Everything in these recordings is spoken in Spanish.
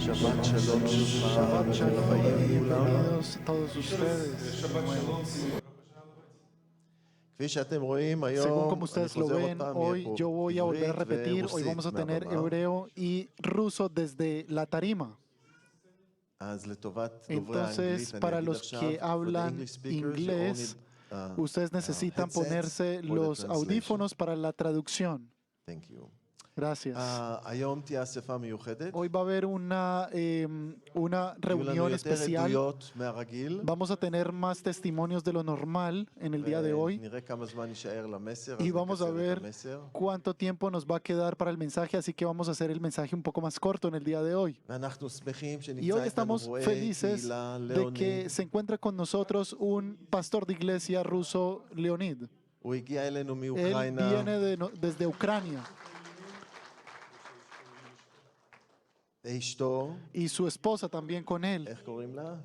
Shabbat Shalom Shabbat Shalom y לכולם. bienvenidos todos ustedes de nuevo. כפי שאתם רואים Según היום, como אני ustedes lo חוזר עוד ven, פעם, יהיה hoy פה yo voy a volver a עברית repetir, hoy vamos a ורוסית tener מהבמה. hebreo y ruso desde la tarima. אז לטובת דוברי האנגלית, Entonces, אני para אגיד los עכשיו, que for the hablan English speakers, you all inglés, need, ustedes necesitan headsets ponerse for the los translation. audífonos para la traducción. Thank you. Gracias. היום תהיה אספה מיוחדת. Hoy va a haber una יהיו לנו reunión יותר especial. עדויות מהרגיל. Vamos a tener más testimonios de lo normal en el día de hoy. נראה כמה זמן יישאר למסר, Y אז vamos a נקצר את ver המסר. cuánto tiempo nos va a quedar para el mensaje, así que vamos a hacer el mensaje un poco más corto en el día de hoy. ואנחנו שמחים Y שנמצא hoy איתנו estamos רואה felices קהילה de ליאוניד. que se encuentra con nosotros un pastor de iglesia ruso, Leonid. הוא הגיע אלינו Él מאוקראינה. viene desde Ucrania ואשתו, y su esposa también con él. איך קוראים לה?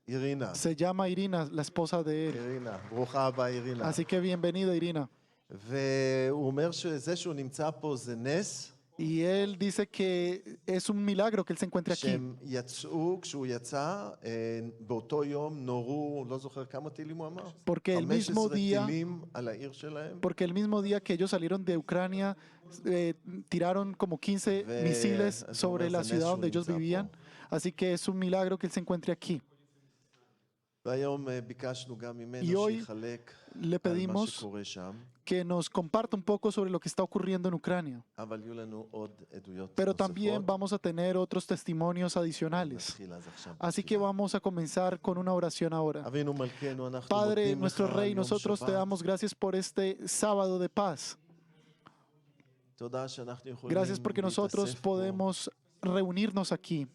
אירינה. Se llama Irina, la esposa de él. אירינה, ברוכה הבאה אירינה. Así que bienvenida, Irina. והוא אומר שזה שהוא נמצא פה זה נס, Y él dice que es un milagro que él se encuentre aquí. שהם יצאו, כשהוא יצא, באותו יום נורו, לא זוכר כמה טילים הוא אמר? Porque el mismo 15 día, טילים על העיר שלהם. porque el mismo día que ellos salieron de Ucrania, tiraron como 15 misiles sobre la ciudad donde ellos vivían. Así que es un milagro que él se encuentre aquí. והיום ביקשנו גם Y ממנו hoy שיחלק Le על מה pedimos שקורה שם, que nos comparta un poco sobre lo que está ocurriendo en Ucrania. אבל יהיו לנו עוד עדויות Pero también נוספות. vamos a tener otros testimonios adicionales. נתחיל אז עכשיו Así que בתפילה. vamos a comenzar con una oración ahora. אבינו מלכנו, אנחנו Padre, מודים לך nuestro על Rey, יום nosotros te שבת. damos gracias por este sábado de paz. תודה שאנחנו יכולים Gracias porque nosotros להתאסף פה. podemos reunirnos aquí.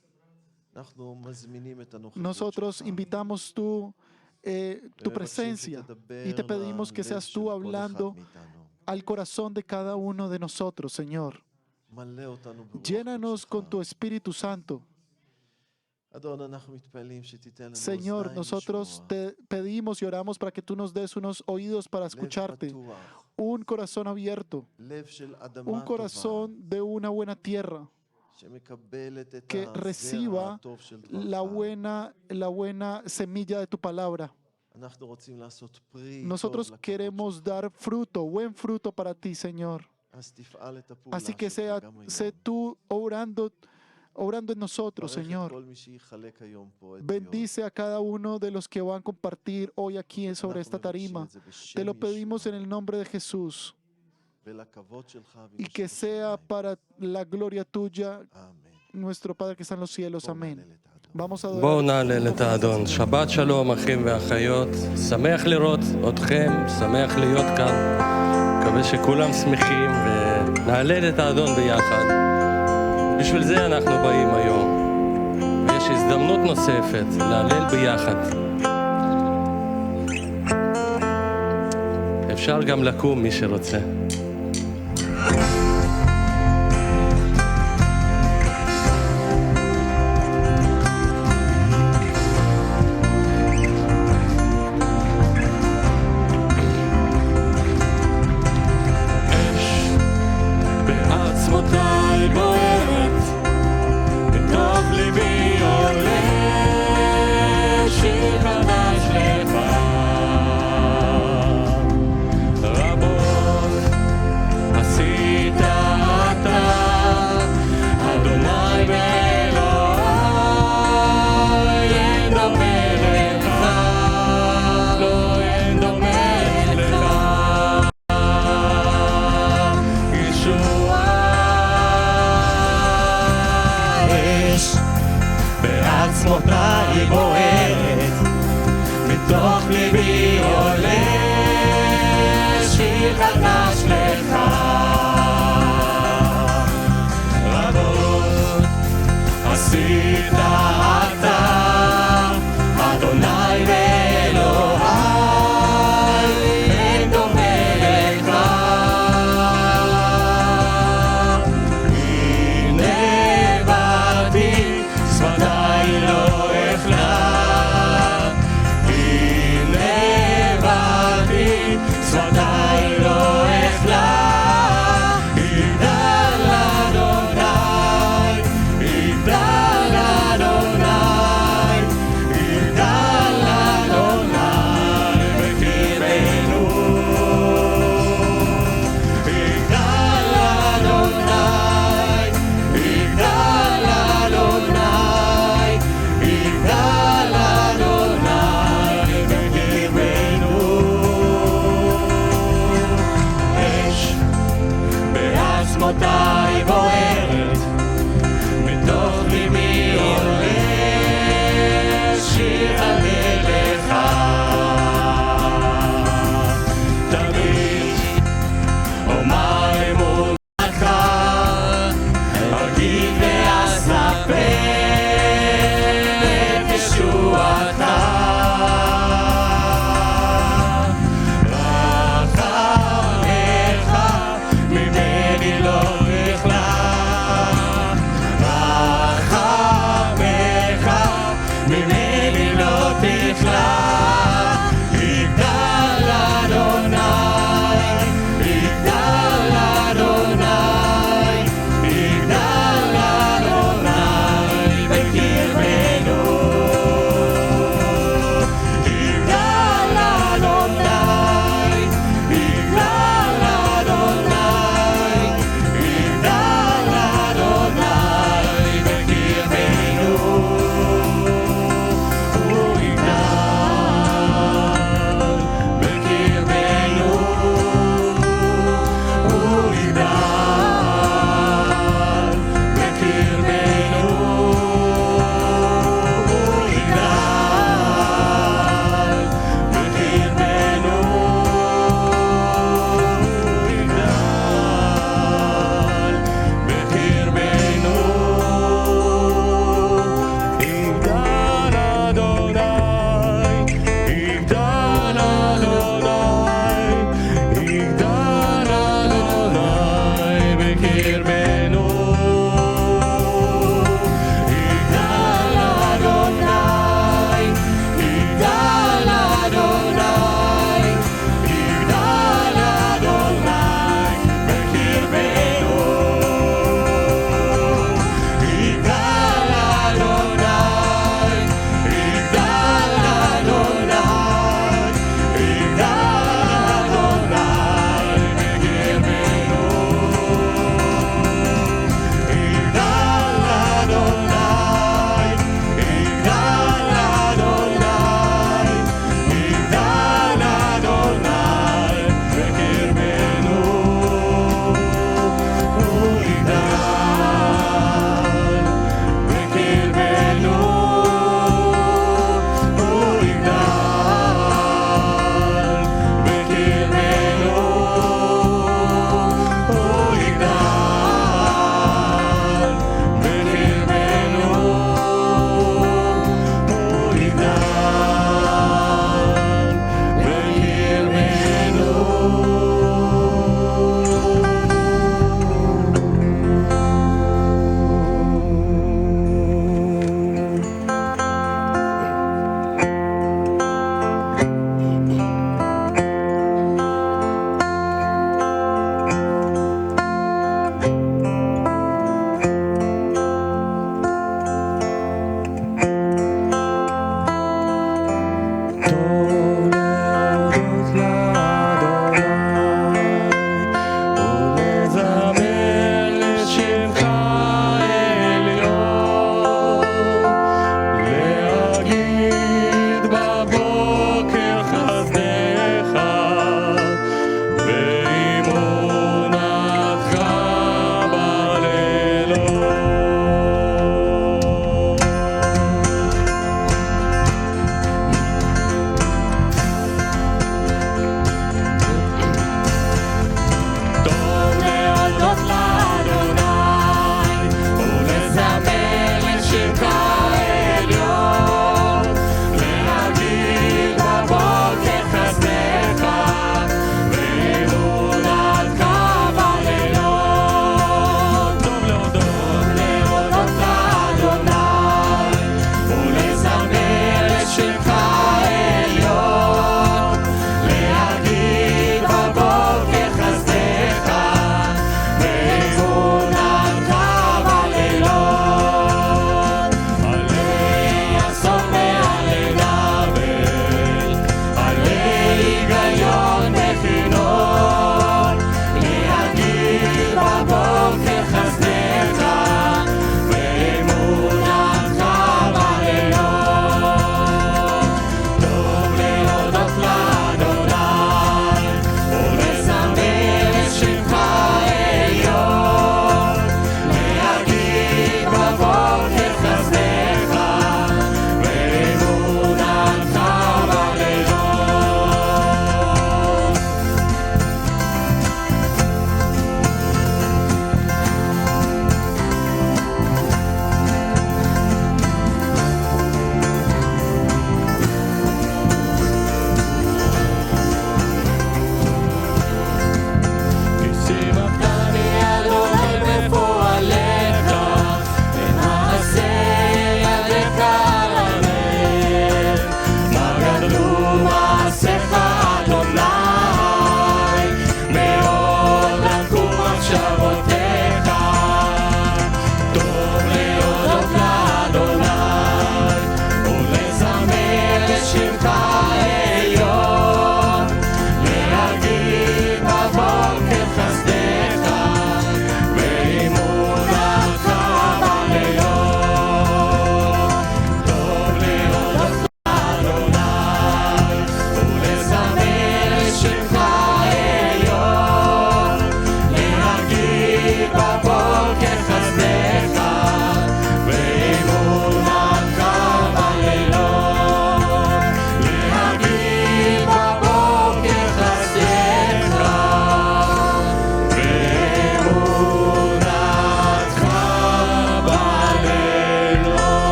אנחנו מזמינים את הנוכחות Nosotros שלך. invitamos tu ומבקשים presencia שתדבר y te pedimos que ללב seas של tú כל אחד hablando מאיתנו. al corazón de cada uno de nosotros, Señor. מלא אותנו ברוח Llénanos קודשך. con tu Espíritu Santo. אדון, אנחנו מתפללים שתיתן לנו Señor, אוזניים nosotros לשמוע, te pedimos y oramos para que tú nos des unos oídos para לב escucharte, פתוח, un corazón abierto, לב של אדמה un טובה, corazón de una buena tierra, שמקבלת את que הזרע reciba הטוב של la דברך. buena semilla de tu palabra. אנחנו רוצים לעשות פרי Nosotros טוב לכבוד queremos שלך. dar fruto, buen fruto para ti, Señor. אז תפעל את הפעולה Así que שלך גם היום. sé tú obrando en nosotros, ברך את Señor. כל מי שיחלק היום פה עדויות. Bendice a cada uno de los que van a compartir hoy aquí sobre אנחנו esta מבקשים tarima. את זה בשם Te lo pedimos ישוע, en el nombre de Jesús ולכבוד שלך y que ובשם sea שמיים. para la gloria tuya, אמן. nuestro Padre que está en los cielos. בואו Amén. נעלה את האדון. Vamos a בואו adorar. נהלל את האדון. שבת שלום אחים ואחיות, שמח לראות אתכם, שמח להיות כאן. מקווה שכולם שמחים ונהלל את האדון ביחד. בשביל זה אנחנו באים היום. ויש הזדמנות נוספת להלל ביחד. אפשר גם לקום מי שרוצה. בעצמותיי בוערת, בתוך ליבי עולה שיר חדש לך. רבות עשית אתה, אדוני ואלוהי, אין דומה לך, לא אין דומה לך. אש בעצמותיי בוערת, מתוך ליבי עולה שיר חדש לך. רבות עשית אתה, אדוני ואלוהי, אין דומה לך. הנה באתי, שפתיי לא אחלק. הנה באתי, שפתיי לא אחלק.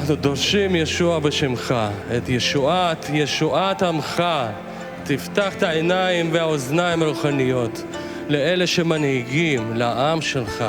אנחנו דורשים ישוע בשמך, את ישועת עמך. תפתח את העיניים והאוזניים הרוחניות לאלה שמנהיגים, לעם שלך.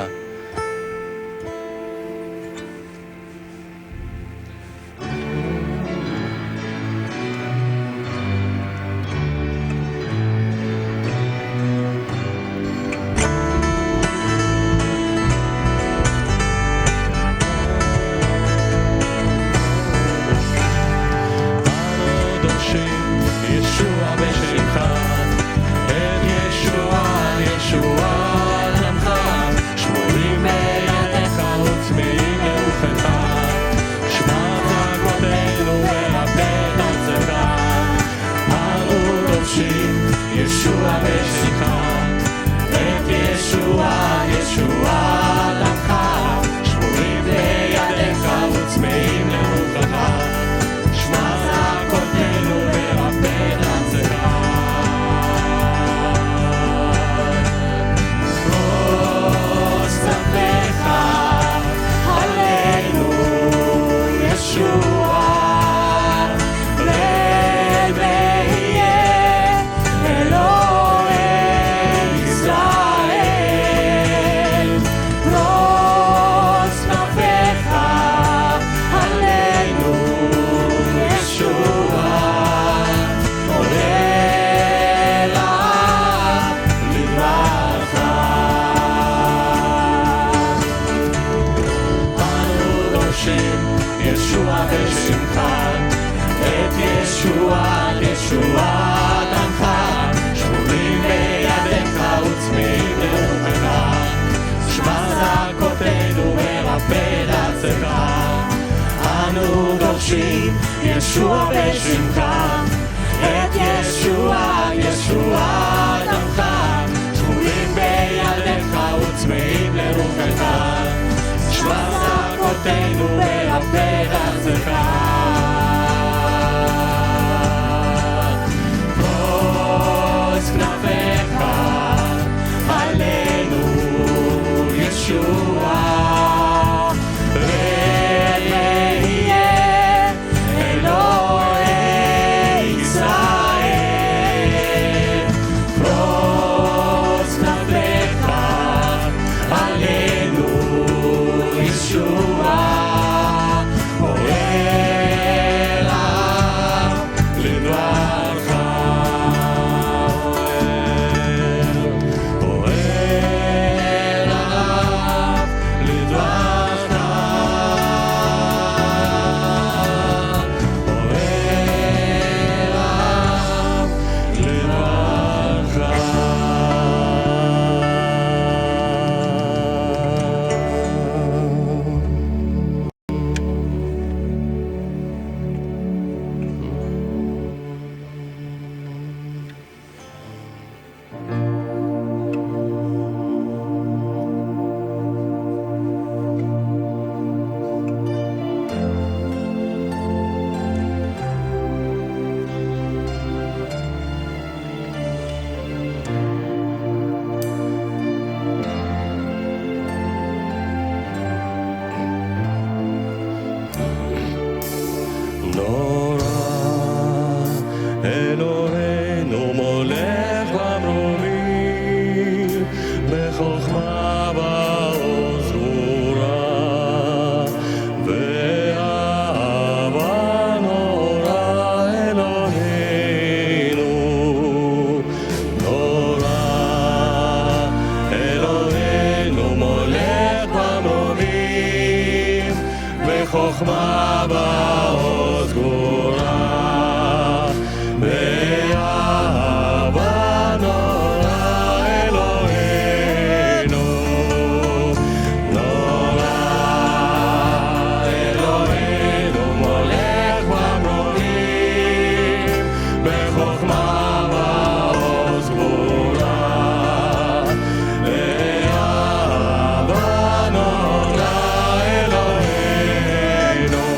ישוע בשמך, את ישוע, ישועת עמך, שבויים בידיך וצמאים לרוחך, שמע זעקותינו ורפא ארצך. פרוס כנפיך עלינו ישוע, חוכמה בעוז גבורה, באהבה נורא אלוהינו, נורא אלוהינו מולך במרומים, בחוכמה בעוז גבורה, באהבה נורא אלוהינו.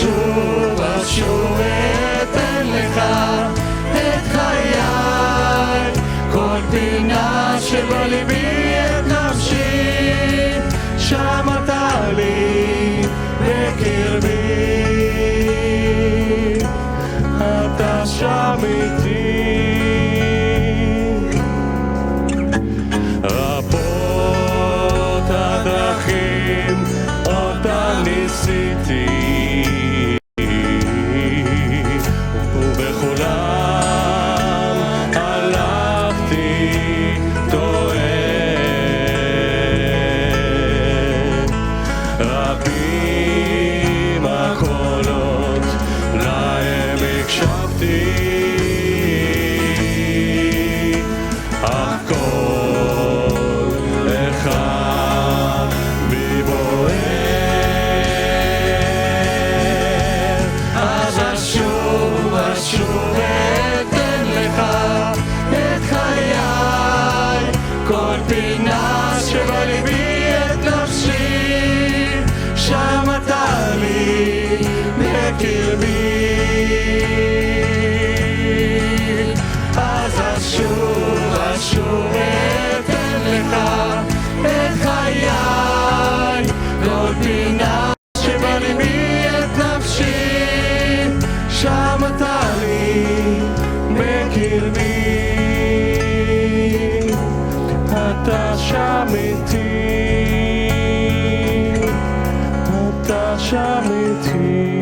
אשוב אשוב אתן לך את חיי כל פינה שבליבי את נפשי שם אתה לי בקרבי אתה שם איתי רבות הדרכים אותן ניסיתי ובכולם הלכתי טועה רבים הקולות להם הקשבתי אך כל אחד בי בוער אז אשוב אשוב אתן לך את חיי כל פינה שבליבי את נפשי שם אתה לי בקרבי אז אשוב אשוב אתן לך את חיי כל פינה שבליבי את נפשי שם אתה לי בקרבי אתה שם איתי אתה שם איתי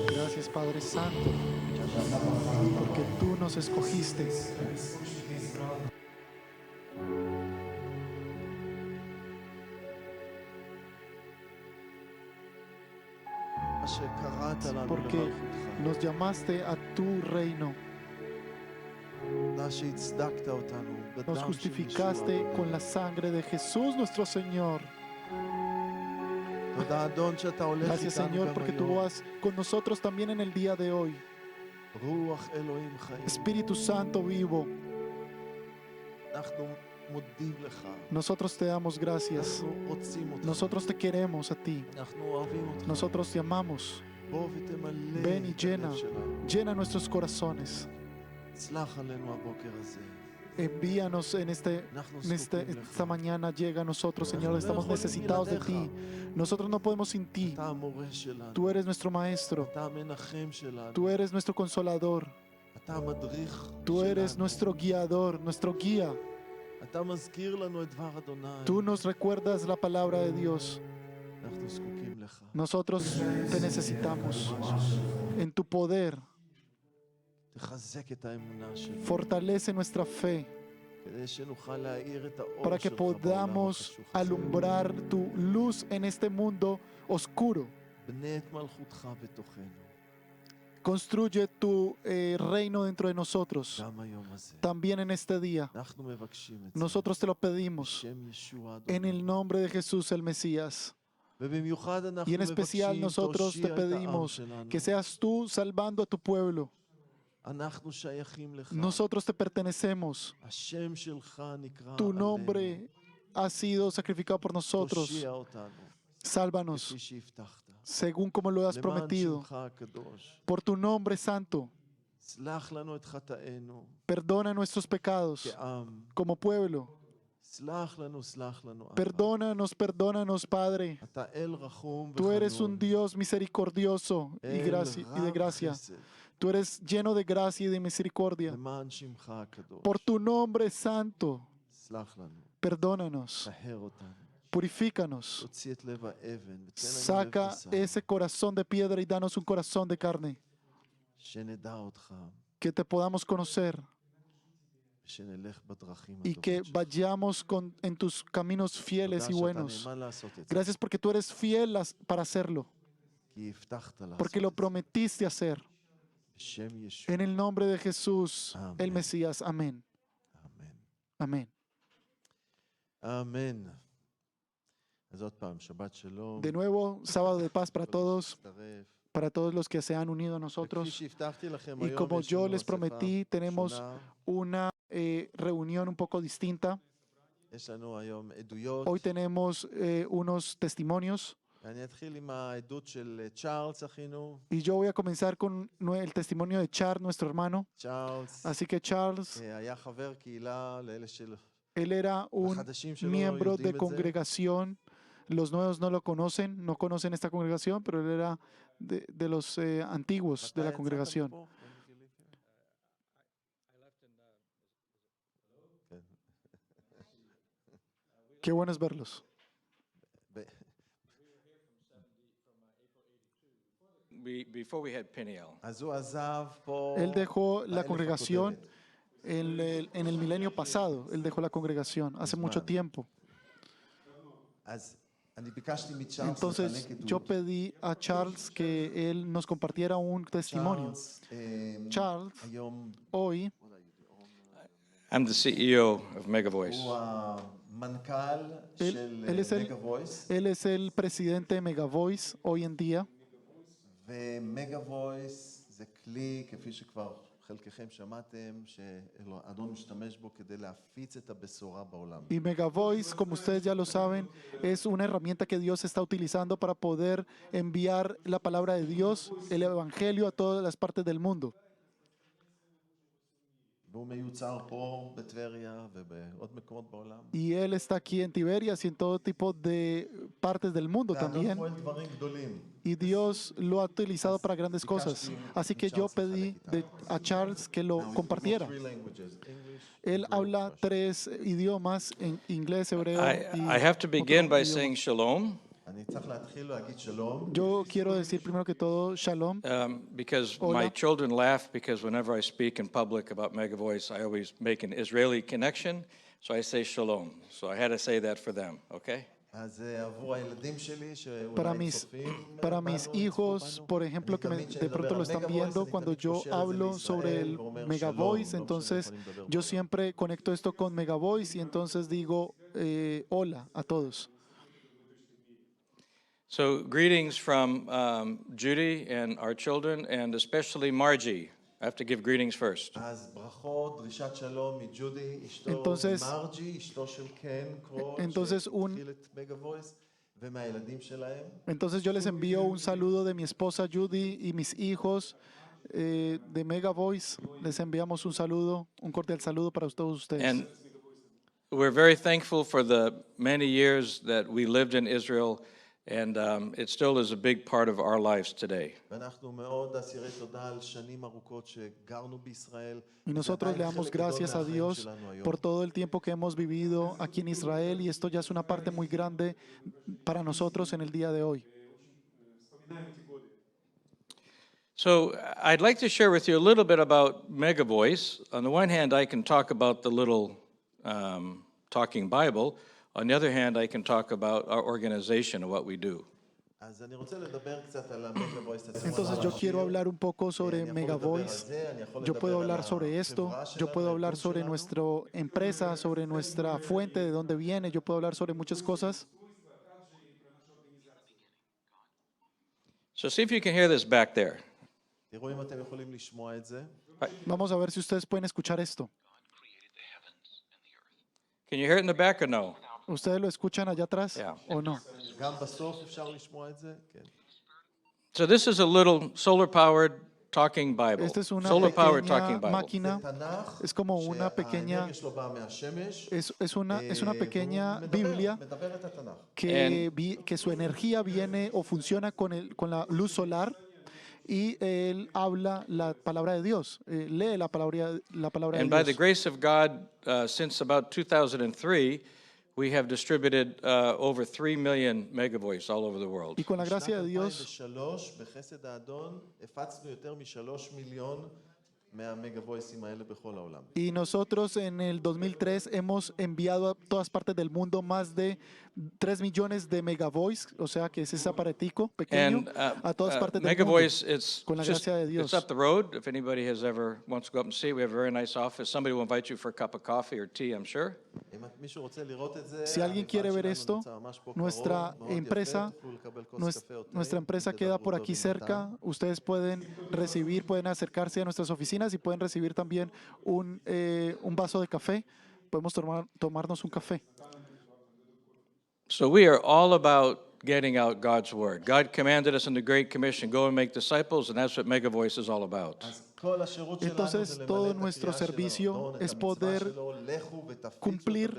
Gracias, Padre Santo, porque tú nos escogiste. אשר קראת לנו Porque למלכותך, nos llamaste a tu reino, תודה שהצדקת אותנו nos בדם של justificaste ישוע. con la sangre de Jesús nuestro Señor. תודה אדון שאתה הולך Gracias, איתנו Señor, גם porque tú היום. vas con nosotros también en el día de hoy. רוח אלוהים חיים. Espíritu Santo vivo, אנחנו מודים לך. nosotros te damos gracias. אנחנו רוצים אותך. Nosotros te queremos a ti. אנחנו אוהבים אותך. Nosotros te amamos. בוא ותמלא Ven y את llena, הלב שלנו. llena nuestros corazones. צלח עלינו הבוקר הזה. Envíanos en אנחנו esta זקוקים לך. mañana, llega a nosotros, Señor, אנחנו לא estamos יכולים necesitados de ti. בלעדיך. Nosotros no podemos sin ti. אתה המורה שלנו. Tú eres nuestro maestro, אתה המנחם שלנו. tú eres nuestro consolador, אתה המדריך tú eres שלנו. nuestro guiador, nuestro guía. אתה מזכיר לנו את דבר אדוני. Tú nos recuerdas la palabra de Dios. אנחנו זקוקים לך. Nosotros te necesitamos. En tu poder, תחזק את האמונה שלנו. fortalece nuestra fe כדי שנוכל להאיר את האור para que שלך בעולם podamos החשוך הזה. alumbrar tu luz en este mundo oscuro. בנה את מלכותך בתוכנו. Construye tu reino dentro de nosotros, גם היום הזה. también en este día. אנחנו מבקשים את זה. Nosotros te lo pedimos בשם ישוע en אדוני. el nombre de Jesús el Mesías. ובמיוחד אנחנו Y en especial מבקשים nosotros te תושיע את העם pedimos שלנו. que seas tú salvando a tu pueblo. אנחנו שייכים לך. Nosotros te pertenecemos. השם שלך נקרא Tu עלינו. nombre ha sido sacrificado por nosotros. תושיע אותנו. Sálvanos כפי שהבטחת. según como lo has למען prometido. שמך הקדוש. Por tu nombre santo, סלח לנו את חטאינו perdona nuestros pecados כעם. como pueblo. סלח לנו. אבא. Perdónanos, Padre. אתה אל רחום Tú eres un וחנון. Dios misericordioso y אל de רב gracia. חסד. Tú eres lleno de gracia y de misericordia. למען שמך הקדוש. Por tu nombre santo, סלח לנו. perdónanos, טהר אותנו. purifícanos. תוציא את לב האבן ותן לנו לב Saca בשר. ese corazón de piedra y danos un corazón de carne. שנדע אותך. Que te podamos conocer. ושנלך בדרכים y que הטובות שלך. vayamos en tus caminos תודה fieles y שאתה buenos. נאמן לעשות את זה, Gracias porque tú eres fiel para hacerlo, כי הבטחת porque לעשות lo את זה. prometiste hacer. בשם ישוע, En el nombre de Jesús, el Amén. Mesías. Amén. אמן. Amén. אמן. אז עוד פעם, שבת שלום. De nuevo, sábado de paz para כל מי todos, שהצטרף. para todos los que se han unido a וכפי nosotros. שהבטחתי לכם, Y היום como יש yo לנו les אספה prometí, tenemos שונה. una reunión un poco distinta. יש לנו היום עדויות. Hoy tenemos unos testimonios אני אתחיל עם העדות של צ'ארלס, אחינו. y yo voy a comenzar con el testimonio de Charles, nuestro hermano. צ'ארלס Así que Charles, היה חבר קהילה לאלה של él era un החדשים שלו miembro יודעים de את זה. congregación. Los nuevos no lo conocen, no conocen esta congregación, pero él era de los antiguos de מתי la יצאת congregación. מפה? כן. Qué bueno es verlos. ב- Before we had Peniel. אז הוא עזב פה Él dejó la באלף congregación הקודמת. en el milenio pasado. Él dejó la congregación hace mucho Mizman. tiempo. אז אני ביקשתי מצ'ארלס Entonces לחלק yo עדות. pedí a Charles que él nos compartiera un testimonio. צ'ארלס, Charles, היום hoy, I'm the CEO of Mega Voice. הוא המנכ"ל él, של él es el, מגה וויס, él es el presidente de Mega Voice hoy en día. ומגה וויס זה כלי, כפי שכבר חלקכם שמעתם, שהאדון משתמש בו כדי להפיץ את הבשורה בעולם. Y Mega Voice, como ustedes ya lo saben, es una herramienta que Dios está utilizando para poder enviar la palabra de Dios, el evangelio a todas las partes del mundo. והוא מיוצר פה בטבריה ובעוד מקומות בעולם. Y él está aquí en Tiberias y en todo tipo de partes del mundo והאדון también. פועל דברים גדולים. Y Dios lo ha utilizado para grandes cosas. Así que yo pedí a Charles que lo compartiera. Three languages, English, Él Hebrew, habla Russian. 3 idiomas, en inglés, hebreo y I have to begin otro by idioma. saying shalom, אני צריך להתחיל להגיד שלום. Yo quiero decir primero que todo, Shalom, because Hola. my children laugh because whenever I speak in public about Mega Voice, I always make an Israeli connection, so I say shalom. So I had to say that for them, okay? אז עבור הילדים שלי para שאולי mis, צופים para בנו, mis צפו hijos, בנו, por ejemplo, que אני תמיד de pronto lo כשאני están מדבר על viendo, Voice, cuando אני תמיד yo קושר את זה hablo sobre לישראל el ואומר Mega שלום, Voice, לא משנה entonces איפה אני מדבר yo בעולם. siempre conecto esto con Mega Voice y entonces digo hola a todos. So greetings from Judy and our children, and especially Margie. I have to give greetings first. אז ברכות, דרישת שלום מג'ודי, אשתו Entonces- מרג'י, אשתו של קן קרול, Entonces, שהתחיל את מגה וויס, ומהילדים שלהם. Entonces yo les envío un saludo de mi esposa Judy y mis hijos de Mega Voice. Les enviamos un saludo, un cordial saludo para todos ustedes. And we're very thankful for the many years that we lived in Israel, and it still is a big part of our lives today. ואנחנו מאוד אסירי תודה על שנים ארוכות שגרנו בישראל. Y nosotros le damos gracias a Dios por todo el tiempo que hemos vivido aquí en Israel y esto ya es una parte muy grande para nosotros en el día de hoy. So I'd like to share with you a little bit about Mega Voice. On the one hand, I can talk about the little talking Bible. On the other hand, I can talk about our organization and what we do. אז אני רוצה לדבר קצת על המגה וויס. Entonces yo quiero hablar un poco sobre Mega Voice. Yo puedo hablar sobre esto, yo puedo hablar sobre nuestra empresa, sobre nuestra fuente, de dónde viene, yo puedo hablar sobre muchas cosas. So see if you can hear this back there. תראו אם אתם יכולים לשמוע את זה. Vamos a ver si ustedes pueden escuchar esto. Can you hear it in the back or no? ¿Ustedes lo escuchan allá atrás Yeah. o no? גם בסוף אפשר לשמוע את זה? כן. So this is a little solar-powered talking Bible. Esta es una Solar-powered pequeña talking Bible. máquina, תנ"ך, es como una pequeña, שהאנרגיה שלו באה מהשמש. es una pequeña והוא Biblia מדבר את התנ"ך. que su energía viene o funciona con la luz solar y él habla la palabra de Dios, lee la palabra And de by the Dios. grace of God, since about 2003, we have distributed over 3 million megavoice all over the world. Y con la gracia de בשנת Dios, 2003, בחסד האדון, הפצנו יותר מ3 מיליון מהמגה וויסים האלה בכל העולם. Y nosotros en el 2003 hemos enviado a todas partes del mundo más de 3 millones de megavoice, o sea que es ese aparatico pequeño, And a todas partes del Mega mundo. Voice, it's Con la just, gracia de Dios. it's up the road. If anybody has ever wants to go up and see, we have a very nice office. Somebody will invite you for a cup of coffee or tea, I'm sure. אם מישהו רוצה לראות את זה, Si alguien quiere ver esto, nuestra empresa, nuestra empresa queda por aquí cerca. Ustedes pueden recibir, pueden acercarse a nuestras oficinas y pueden recibir también un vaso de café. Podemos tomarnos un café. So we are all about getting out God's word. God commanded us in the Great Commission, go and make disciples, and that's what Mega Voice is all about. Entonces, todo nuestro servicio es poder cumplir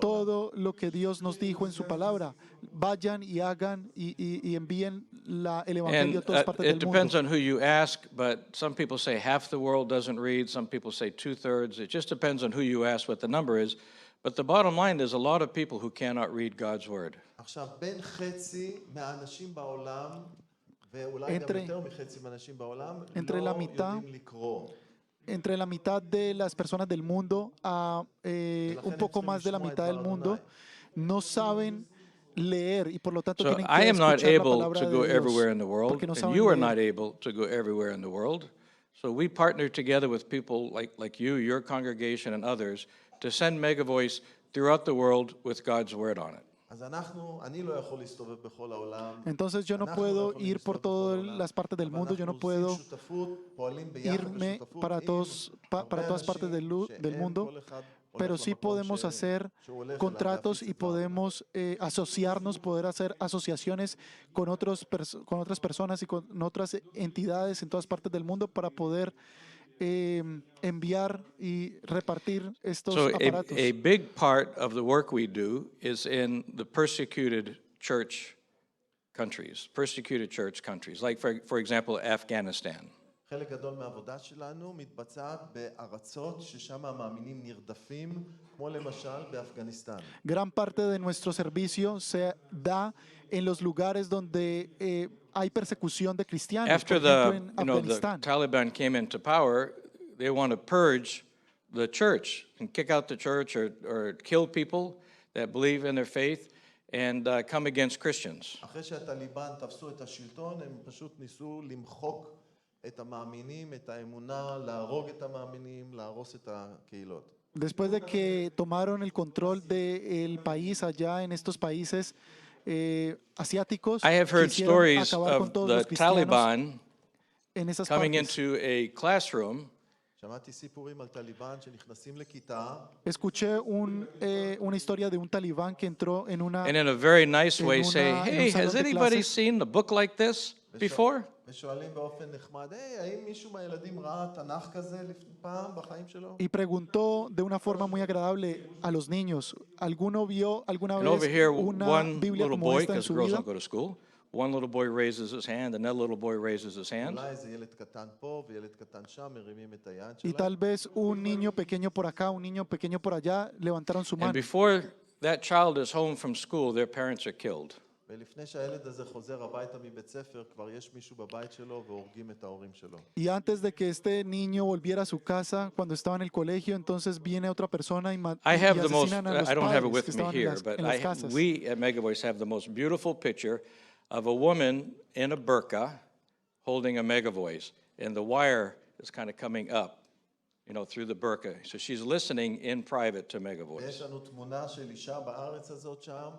todo lo que Dios nos dijo en su palabra. Vayan y hagan y envíen el Evangelio a And todas partes it del depends mundo. on who you ask, but some people say half the world doesn't read, some people say 2/3. It just depends on who you ask what the number is. But the bottom line, there's a lot of people who cannot read God's word. עכשיו, בין חצי מהאנשים בעולם, ואולי גם יותר מחצי מהאנשים בעולם, entre לא la mitad, יודעים לקרוא. Entre la mitad de las personas del mundo a un poco más de la mitad del mundo no saben leer y por lo tanto So tienen I que am not escuchar la able palabra to de go Dios, everywhere in the world, porque no and saben you are leer. not able to go everywhere in the world. So we partner together with people like you, your congregation, and others to send Mega Voice throughout the world with God's word on it. אז אני לא יכול להסתובב בכל העולם. Entonces yo no אנחנו puedo יכולים ir por להסתובב בכל todas העולם, las partes del אבל mundo, yo no אנחנו puedo עושים שותפות, פועלים ביחד irme בשותפות para עם para הרבה todas partes אנשים del שהם mundo, כל אחד pero הולך sí למקום podemos hacer שהוא הולך אליו contratos להפיץ y את דבר. podemos asociarnos, poder hacer asociaciones con con otras personas y con otras entidades en todas partes del mundo para poder enviar y repartir estos So aparatos. a big part of the work we do is in the persecuted church countries, like for example, Afghanistan. חלק גדול מהעבודה שלנו מתבצעת בארצות ששם המאמינים נרדפים, כמו למשל באפגניסטן. Gran parte de nuestro servicio se da en los lugares donde hay persecución de cristianos, After por ejemplo en the Afganistán. Taliban came into power, they want to purge the church and kick out the church or kill people that believe in their faith and come against Christians. אחרי שהטליבן תפסו את השלטון, הם פשוט ניסו למחוק את המאמינים, את האמונה, להרוג את המאמינים, להרוס את הקהילות. Después de que tomaron el control del país allá en estos países asiáticos, I have heard quisieron stories acabar con of todos the los cristianos Taliban en esas coming partes. into a classroom שמעתי סיפורים על טליבן שנכנסים לכיתה, Escuché una historia de un talibán que entró en una and in a very nice en way una- say, en un hey, salón has de anybody clases. seen a book like this before? ושואלים באופן נחמד, האם מישהו מהילדים ראה תנ"ך כזה פעם בחיים שלו? y preguntó de una forma muy agradable a los niños, ¿alguno vio alguna And over vez here, una one Biblia little como boy, esta en because su girls vida? don't go to school, one little boy raises his hand, another little boy raises his hand. אולי איזה ילד קטן פה וילד קטן שם, מרימים את היד Y שלהם. tal vez un niño pequeño por acá, un niño pequeño por allá, levantaron su And mano. before that child is home from school, their parents are killed. ולפני שהילד הזה חוזר הביתה מבית ספר, כבר יש מישהו בבית שלו והורגים את ההורים שלו. Y antes de que este niño volviera a su casa, cuando estaba en el colegio, entonces viene otra persona y I have the most, asesinan a los I don't have it padres que with me estaban en here, las, but en las casas. we at Mega Voice have the most beautiful picture of a woman in a burqa holding a Mega Voice, and the wire is kind of coming up, through the burqa. So she's listening in private to Mega Voice. ויש לנו תמונה של אישה בארץ הזאת שם,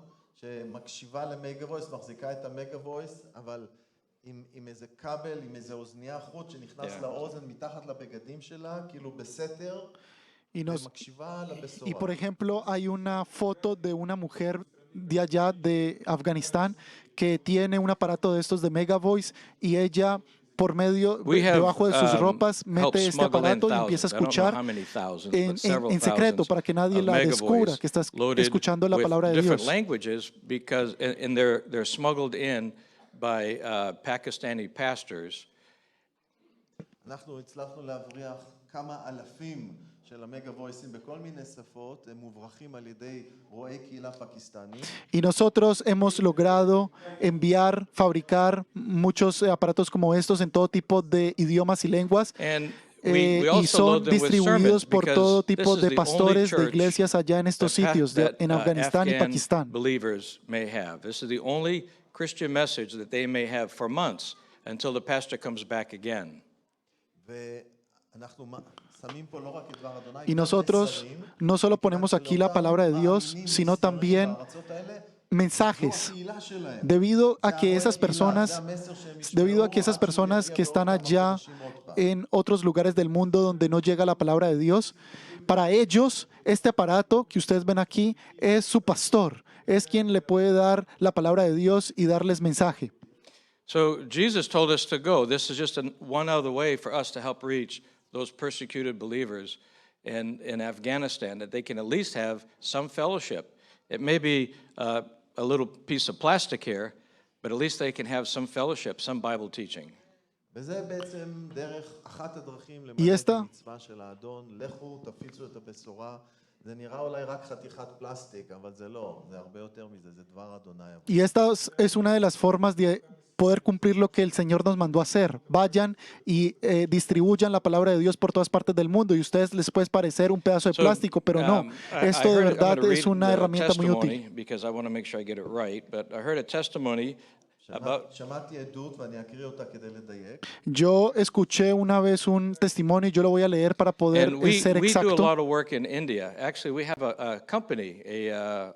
שמקשיבה למגה וויס, מחזיקה את המגה וויס, אבל עם איזה כבל, עם איזה אוזנייה חוט שנכנס לאוזן מתחת לבגדים שלה, כאילו בסתר, ומקשיבה לבשורה. Y por ejemplo, hay una foto de una mujer de allá de Afganistán que tiene un aparato de estos de Mega Voice y ella por medio, We have debajo de sus ropas, helped mete este smuggle in aparato y empieza a thousands, I don't know escuchar how many thousands, en but several secreto thousands para que nadie of la Mega descubra Voice que está loaded escuchando la with palabra de different Dios. languages because, and they're smuggled in by Pakistani pastors. אנחנו הצלחנו להבריח כמה אלפים של המגה וויסים בכל מיני שפות, הם מוברחים על ידי רועי קהילה פקיסטני. Y nosotros hemos logrado fabricar muchos aparatos como estos en todo tipo de idiomas y lenguas. And We y also son load them with distribuidos sermons por todo because tipo this is de the only pastores de church iglesias allá en estos sitios, en Afganistán y Afghan Pakistán. believers may have. This is the only Christian message that they may have for months until the pastor comes back again. ואנחנו שמים פה לא רק את דבר אדוני, Y גם nosotros מסרים, no solo ponemos aquí la palabra de Dios, מאמינים sino ישראל también בארצות האלה, mensajes, זו הקהילה שלהם. debido a זה que esas הקהילה, personas, זה המסר שהם ישמעו debido a que esas עד שהוא personas יגיע que están בעוד כמה allá חודשים עוד פעם. en otros lugares del mundo donde no llega la palabra de Dios, para ellos este aparato que ustedes ven aquí es su pastor, es quien le puede dar la palabra de Dios y darles mensaje. So Jesus told us to go. This is just one other way for us to help reach those persecuted believers in Afghanistan, that they can at least have some fellowship. It may be a little piece of plastic here, but at least they can have some fellowship, some Bible teaching. וזה בעצם אחת הדרכים Y למלא את esta- המצווה של האדון, לכו תפיצו את הבשורה. זה נראה אולי רק חתיכת פלסטיק, אבל זה לא, זה הרבה יותר מזה, זה דבר אדוני. Y esta es una de las formas de poder cumplir lo que el Señor nos mandó a hacer. Vayan y distribuyan la palabra de Dios por todas partes del mundo. Y a ustedes les puede parecer un pedazo de So, plástico, pero no. Esto de I'm verdad gonna es read una the herramienta muy testimony útil. because I want to make sure I get it right, but I heard a testimony about שמעתי עדות ואני אקריא אותה כדי לדייק. Yo escuché una vez un testimonio y yo lo voy a leer para poder and we ser do a exacto. lot of work in India. Actually, we have a company, a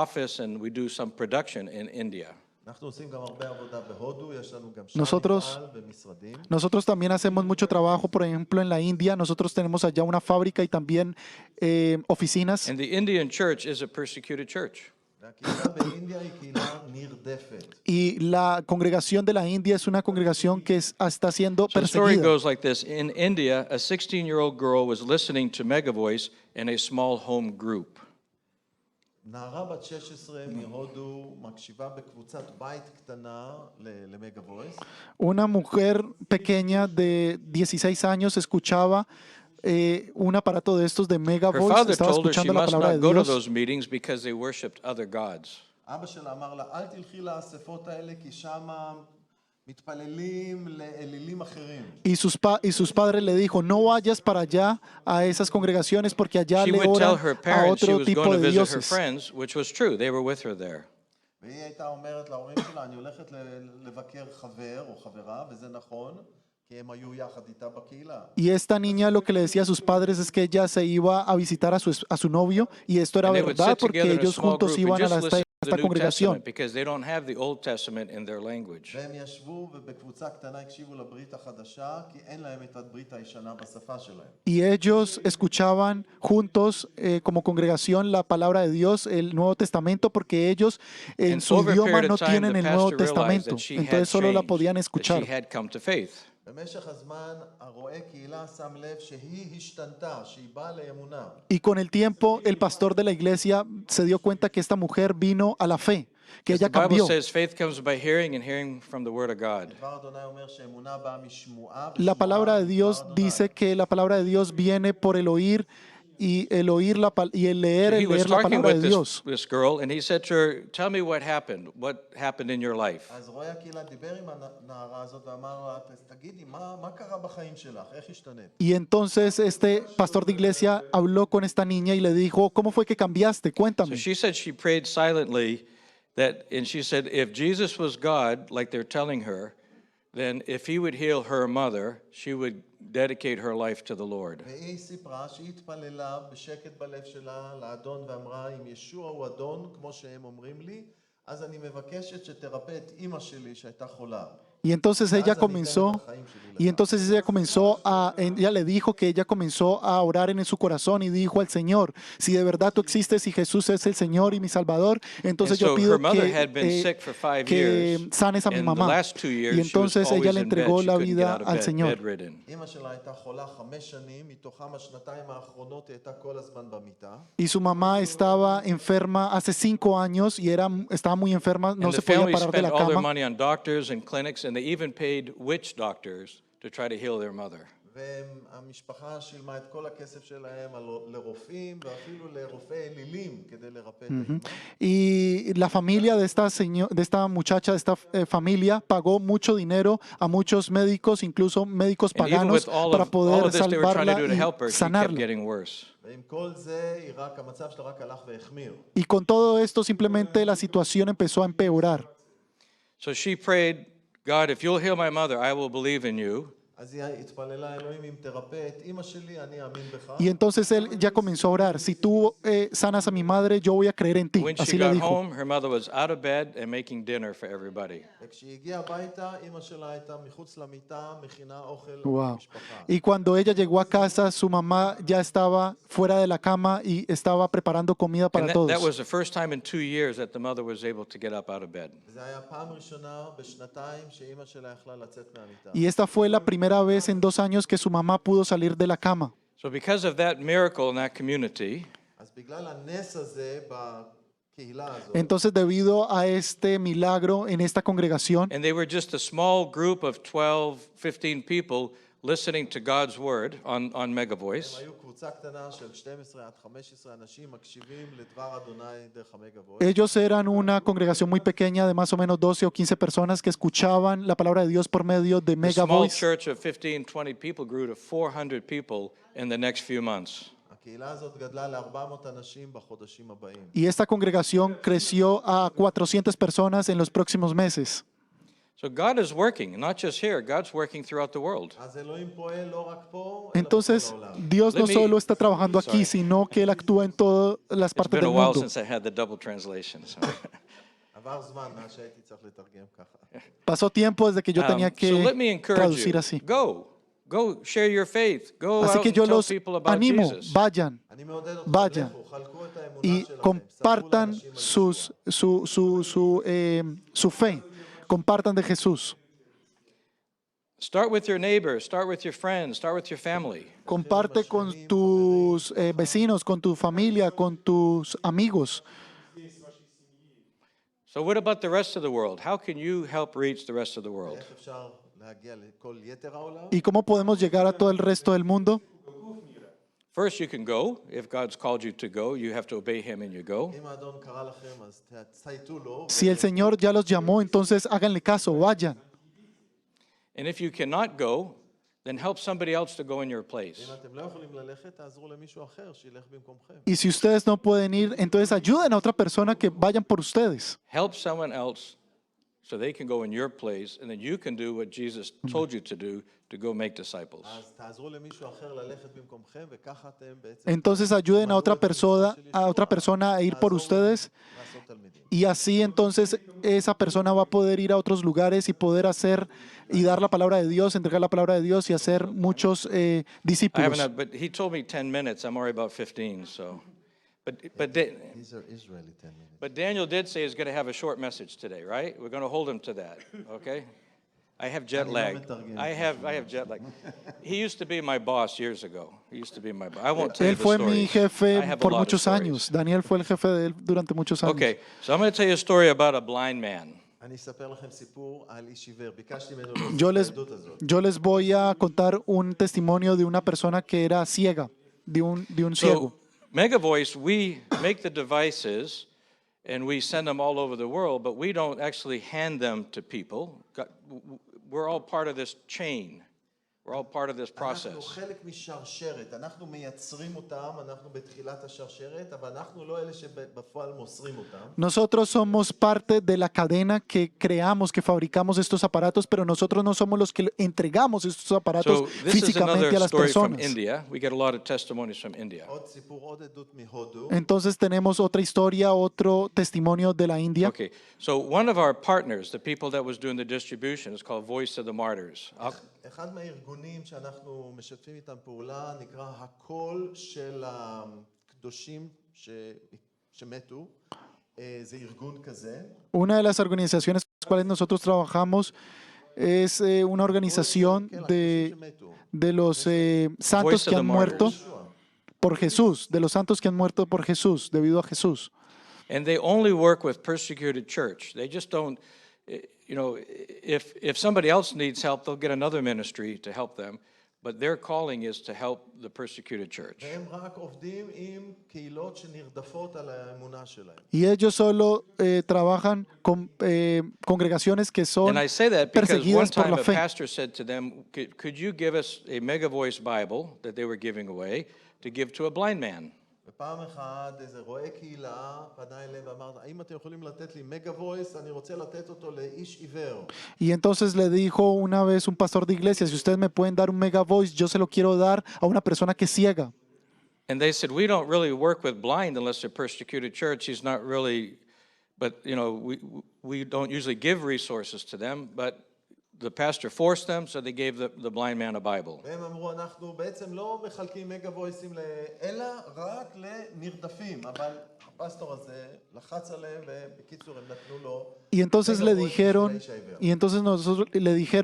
office, and we do some production in India. אנחנו עושים גם הרבה עבודה בהודו, יש לנו גם שם Nosotros- מפעל במשרדים. Nosotros también hacemos mucho trabajo, por ejemplo, en la India. Nosotros tenemos allá una fábrica y también oficinas. And the Indian church is a persecuted church. והקהילה באינדיה היא קהילה נרדפת. Y la congregación de la India es una congregación que está siendo So the story perseguida. goes like this. In India, a 16-year-old girl was listening to Mega Voice in a small home group. נערה בת 16 מהודו מקשיבה בקבוצת בית קטנה למגה וויס. Una mujer pequeña de 16 años escuchaba un aparato de estos de Mega Her Voice, father estaba told her she escuchando la must palabra de not go to Dios. those meetings because they worshipped other gods. אבא שלה אמר לה, אל תלכי לאספות האלה כי שם מתפללים לאלילים אחרים. Y sus padres le dijo, no vayas para allá a esas congregaciones porque allá She le would tell oran her a parents she otro was tipo going to de visit her dioses. friends, which was true. They were with her there. והיא הייתה אומרת להורים שלה, אני הולכת לבקר חבר או חברה, וזה נכון, כי הם היו יחד איתה בקהילה. Y esta niña lo que le decía a sus padres es que ella se iba a visitar a su novio y esto era And they would verdad sit porque together in a ellos small juntos group and iban a just listen to esta the New congregación. Testament because they don't have the Old Testament in their language. והם ישבו ובקבוצה קטנה הקשיבו לברית החדשה, כי אין להם את הברית הישנה בשפה שלהם. Y ellos escuchaban juntos como congregación la palabra de Dios, el Nuevo Testamento, porque ellos en And su over a idioma period no of time, tienen the el Nuevo pastor realized Testamento, that she had entonces solo la changed, podían that escuchar. she had come to faith. במשך הזמן הרואה קהילה שם לב שהיא השתנתה, שהיא באה לאמונה. Y con el tiempo el pastor de la iglesia se dio cuenta que esta mujer vino a la fe, que ella The Bible cambió. says faith comes by hearing and hearing from the Word of God. דבר אדוני אומר שאמונה באה משמועה, La palabra de Dios ושמועה dice que la palabra de Dios viene por el oír y el oír y el leer He was la talking palabra with de Dios. this girl, and he said to her, "Tell me what happened in your life." אז רואה הקהילה דיבר עם הנערה הזאת ואמר לה, תגידי, מה קרה בחיים שלך? איך השתנית? Y entonces este pastor de iglesia habló con esta niña y le dijo, ¿cómo fue que cambiaste? So Cuéntame. she said she prayed silently, and she said, if Jesus was God, like they're telling her, then if he would heal her mother, she would dedicate her life to the Lord. והיא סיפרה שהיא התפללה בשקט בלב שלה לאדון ואמרה, אם ישוע הוא אדון, כמו שהם אומרים לי, אז אני מבקשת שתרפא את אימא שלי שהייתה חולה. Y entonces ella ella le dijo que ella comenzó a orar en su corazón y dijo al Señor, si de verdad tú existes y Jesús es el Señor y mi Salvador, entonces And yo so pido her mother had been sick for 5 years. que sanes a mi And the mamá. last 2 years Y she was entonces ella always le in bed. entregó She la couldn't get vida out of al bed, Señor. bedridden. אימא שלה הייתה חולה 5 שנים, מתוכם השנתיים האחרונות היא הייתה כל הזמן במיטה. Y su mamá estaba enferma hace 5 años y estaba muy enferma, no And se the podía family parar de spent la all their cama. money on doctors and clinics, and they even paid witch doctors to try to heal their mother. והמשפחה שילמה את כל הכסף שלהם לרופאים ואפילו לרופאי אלילים כדי לרפא את האמא. Y la familia de esta muchacha, de esta familia, pagó mucho dinero a muchos médicos, incluso médicos And even paganos, with all para of poder this they were trying to salvarla do to help her, y she kept sanarla. getting worse. ועם כל זה, המצב שלה רק הלך והחמיר. Y con todo esto, simplemente la situación empezó a empeorar. So she prayed, God, if you'll heal my mother, I will believe in you. אז היא התפללה, אלוהים, אם תרפא את אמא שלי, אני אאמין בך. Y entonces él ya comenzó a orar. Si tú sanas a mi madre, yo voy a creer en ti. When she Así le got dijo. home, her mother was out of bed and making dinner for everybody. וכשהיא הגיעה הביתה, אמא שלה הייתה מחוץ למיטה, מכינה אוכל Wow. למשפחה. Y cuando ella llegó a casa, su mamá ya estaba fuera de la cama y estaba preparando comida And para that todos. was the first time in 2 years that the mother was able to get up out of bed. זה היה פעם ראשונה בשנתיים שאמא שלה יכלה לצאת מהמיטה. Y esta fue la primera vez en 2 años que su mamá pudo salir de la cama. So because of that miracle in that community, אז בגלל הנס הזה בקהילה הזאת, Entonces, debido a este milagro en esta congregación, and they were just a small group of 12, 15 people listening to God's word on Mega Voice. היו קבוצה קטנה של 12 עד 15 אנשים מקשיבים לדבר אדוני דרך המגה וויס. ellos eran una congregación muy pequeña de más o menos 12 o 15 personas que escuchaban la palabra de Dios por medio de The Mega small Voice. church of 15, 20 people grew to 400 people in the next few months. הקהילה הזאת גדלה ל-400 אנשים בחודשים הבאים. Y esta congregación creció a 400 personas en los próximos meses. So God is working, not just here, God's working throughout the world. אז אלוהים פועל לא רק פה, אלא Entonces, בכל העולם. Dios no Let me- solo está trabajando aquí, sino que Él actúa en todas las It's partes been a del while mundo. since I had the double translation. So. עבר זמן מאז שהייתי צריך לתרגם ככה. Pasó tiempo desde que yo tenía So let me que encourage traducir you. así. Go, share your faith. Go Así out que and yo tell los people about animo, Jesus. vayan אני מעודד אתכם, Vayan לכו, חלקו את האמונה y שלכם, ספרו compartan לאנשים על su fe, compartan de Jesús. Start with your neighbors, start with your friends, start with your family. Comparte con tus vecinos, con tu familia, con tus amigos. So what about the rest of the world? How can you help reach the rest of the world? איך אפשר להגיע לכל יתר העולם? ¿Y cómo podemos llegar a todo el resto del mundo? First, you can go. If God's called you to go, you have to obey him and you go. אם האדון קרא לכם, אז תצייתו לו. Si el Señor ya los llamó, entonces háganle caso, vayan. And if you cannot go, then help somebody else to go in your place. אם אתם לא יכולים ללכת, תעזרו למישהו אחר שילך במקומכם. Y si ustedes no pueden ir, entonces ayuden a otra persona que vayan por ustedes. Help someone else so they can go in your place, and then you can do what Jesus told you to do to go make disciples. אז תעזרו למישהו אחר ללכת במקומכם, וככה אתם בעצם Entonces ayuden a otra persona a ir por ustedes. לעשות תלמידים. Y así entonces esa persona va a poder ir a otros lugares y poder hacer y dar la palabra de Dios, entregar la palabra de Dios y hacer muchos I discípulos. haven't, but he told me 10 minutes. I'm already about 15, so. But These are Israeli 10 minutes. But Daniel did say he's going to have a short message today, right? We're going to hold him to that, okay? I have jet lag. I have jet lag. He used to be my boss years ago. He used to be my boss. I won't tell you Él the fue mi stories. jefe I have a por lot of muchos stories. años. Daniel fue el jefe de él durante muchos años. Okay, so I'm going to tell you a story about a blind man. אני אספר לכם סיפור על איש עיוור. ביקשתי ממנו Yo להוסיף les, את העדות הזאת. yo les voy a contar un testimonio de una persona que era ciega, de un ciego. So, Mega Voice, we make the devices and we send them all over the world, but we don't actually hand them to people. We're all part of this chain. We're all part of this אנחנו process. חלק משרשרת, אנחנו מייצרים אותם, אנחנו בתחילת השרשרת, אבל אנחנו לא אלה שבפועל מוסרים אותם. Nosotros somos parte de la cadena que creamos, que fabricamos estos aparatos, pero nosotros no somos los que entregamos estos aparatos So this is físicamente a another las story from personas. India. We get a lot of testimonies from India. עוד סיפור, עוד עדות מהודו. Entonces tenemos otra historia, otro testimonio de la India. Okay, so one of our partners, the people that was doing the distribution, is called Voice of the Martyrs. אחד מהארגונים שאנחנו משתפים איתם פעולה נקרא הקול של הקדושים שמתו. זה ארגון כזה. Una de las organizaciones con las cuales nosotros trabajamos es una organización de los santos que han muerto por Jesús, de los santos que han muerto por Jesús, debido a Jesús. And they only work with persecuted church. They just don't, you know, if somebody else needs help, they'll get another ministry to help them. but their calling is to help the persecuted church. והם רק עובדים עם קהילות שנרדפות על האמונה שלהם. Y ellos solo trabajan con congregaciones que son And I say that because one perseguidas por time la a fe. pastor said to them, could you give us a Mega Voice Bible that they were giving away to give to a blind man? ופעם אחת איזה רועה קהילה פנה אליהם ואמר, האם אתם יכולים לתת לי מגה וויס? אני רוצה לתת אותו לאיש עיוור. Y entonces le dijo una vez un pastor de iglesia, si ustedes me pueden dar un mega voice, yo se lo quiero dar a una persona que es ciega. And they said, we don't really work with blind unless they're persecuted church. He's not really, but we don't usually give resources to them, but the pastor forced them, so they gave the blind man a Bible. והם אמרו, אנחנו בעצם לא מחלקים מגה וויסים אלא רק לנרדפים, אבל הפסטור הזה לחץ עליהם ובקיצור הם נתנו לו. Y entonces le dijeron,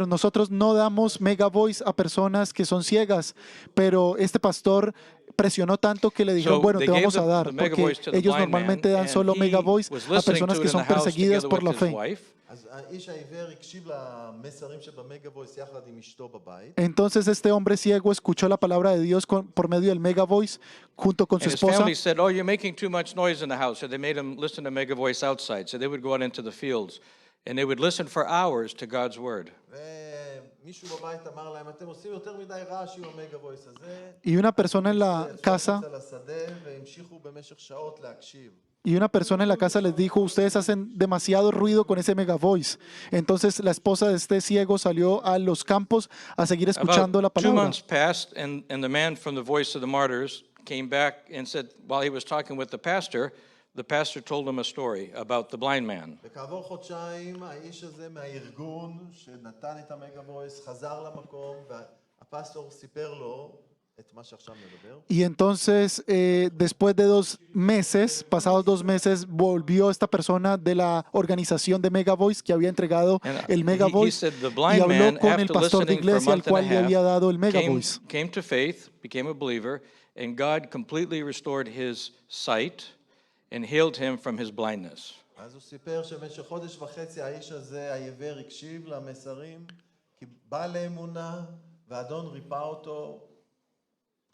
nosotros no damos mega voice a personas que son ciegas, pero este pastor presionó tanto que le dijeron, So bueno, they te gave vamos a dar, the mega porque voice to the ellos blind man, normalmente dan and solo he mega voice was a listening personas to que it in son the house perseguidas together por la with his fe. wife. אז האיש העיוור הקשיב למסרים שבמגה וויס יחד עם אשתו בבית. Entonces este hombre ciego escuchó la palabra de Dios por medio del mega voice junto con su And his esposa. family said, oh, you're making too much noise in the house. So they made him listen to Mega Voice outside. So they would go out into the fields and they would listen for hours to God's word. ומישהו בבית אמר להם, אתם עושים יותר מדי רעש עם המגה וויס הזה. Y una persona en la casa יצאו לשדה והמשיכו במשך שעות להקשיב. Y una persona en la casa les dijo, ustedes hacen demasiado ruido con ese mega voice. Entonces la esposa de este ciego salió a los campos a seguir escuchando la About 2 palabra. months passed, and the man from the Voice of the Martyrs came back and said, while he was talking with the pastor told him a story about the blind man. וכעבור חודשיים האיש הזה מהארגון שנתן את המגה וויס חזר למקום והפסטור סיפר לו את מה שעכשיו מדבר. Y entonces, después de 2 meses, pasados 2 meses, volvió esta persona de la organización de Mega Voice que había entregado el Mega he Voice said the y blind habló man, con el after pastor de listening for a iglesia al month and cual a le había dado el half, Mega Voice. came to faith, became a believer, and God completely restored his sight and healed him from his blindness. אז הוא סיפר שבמשך חודש וחצי האיש הזה, העיוור, הקשיב למסרים, כי בא לאמונה, והאדון ריפא אותו,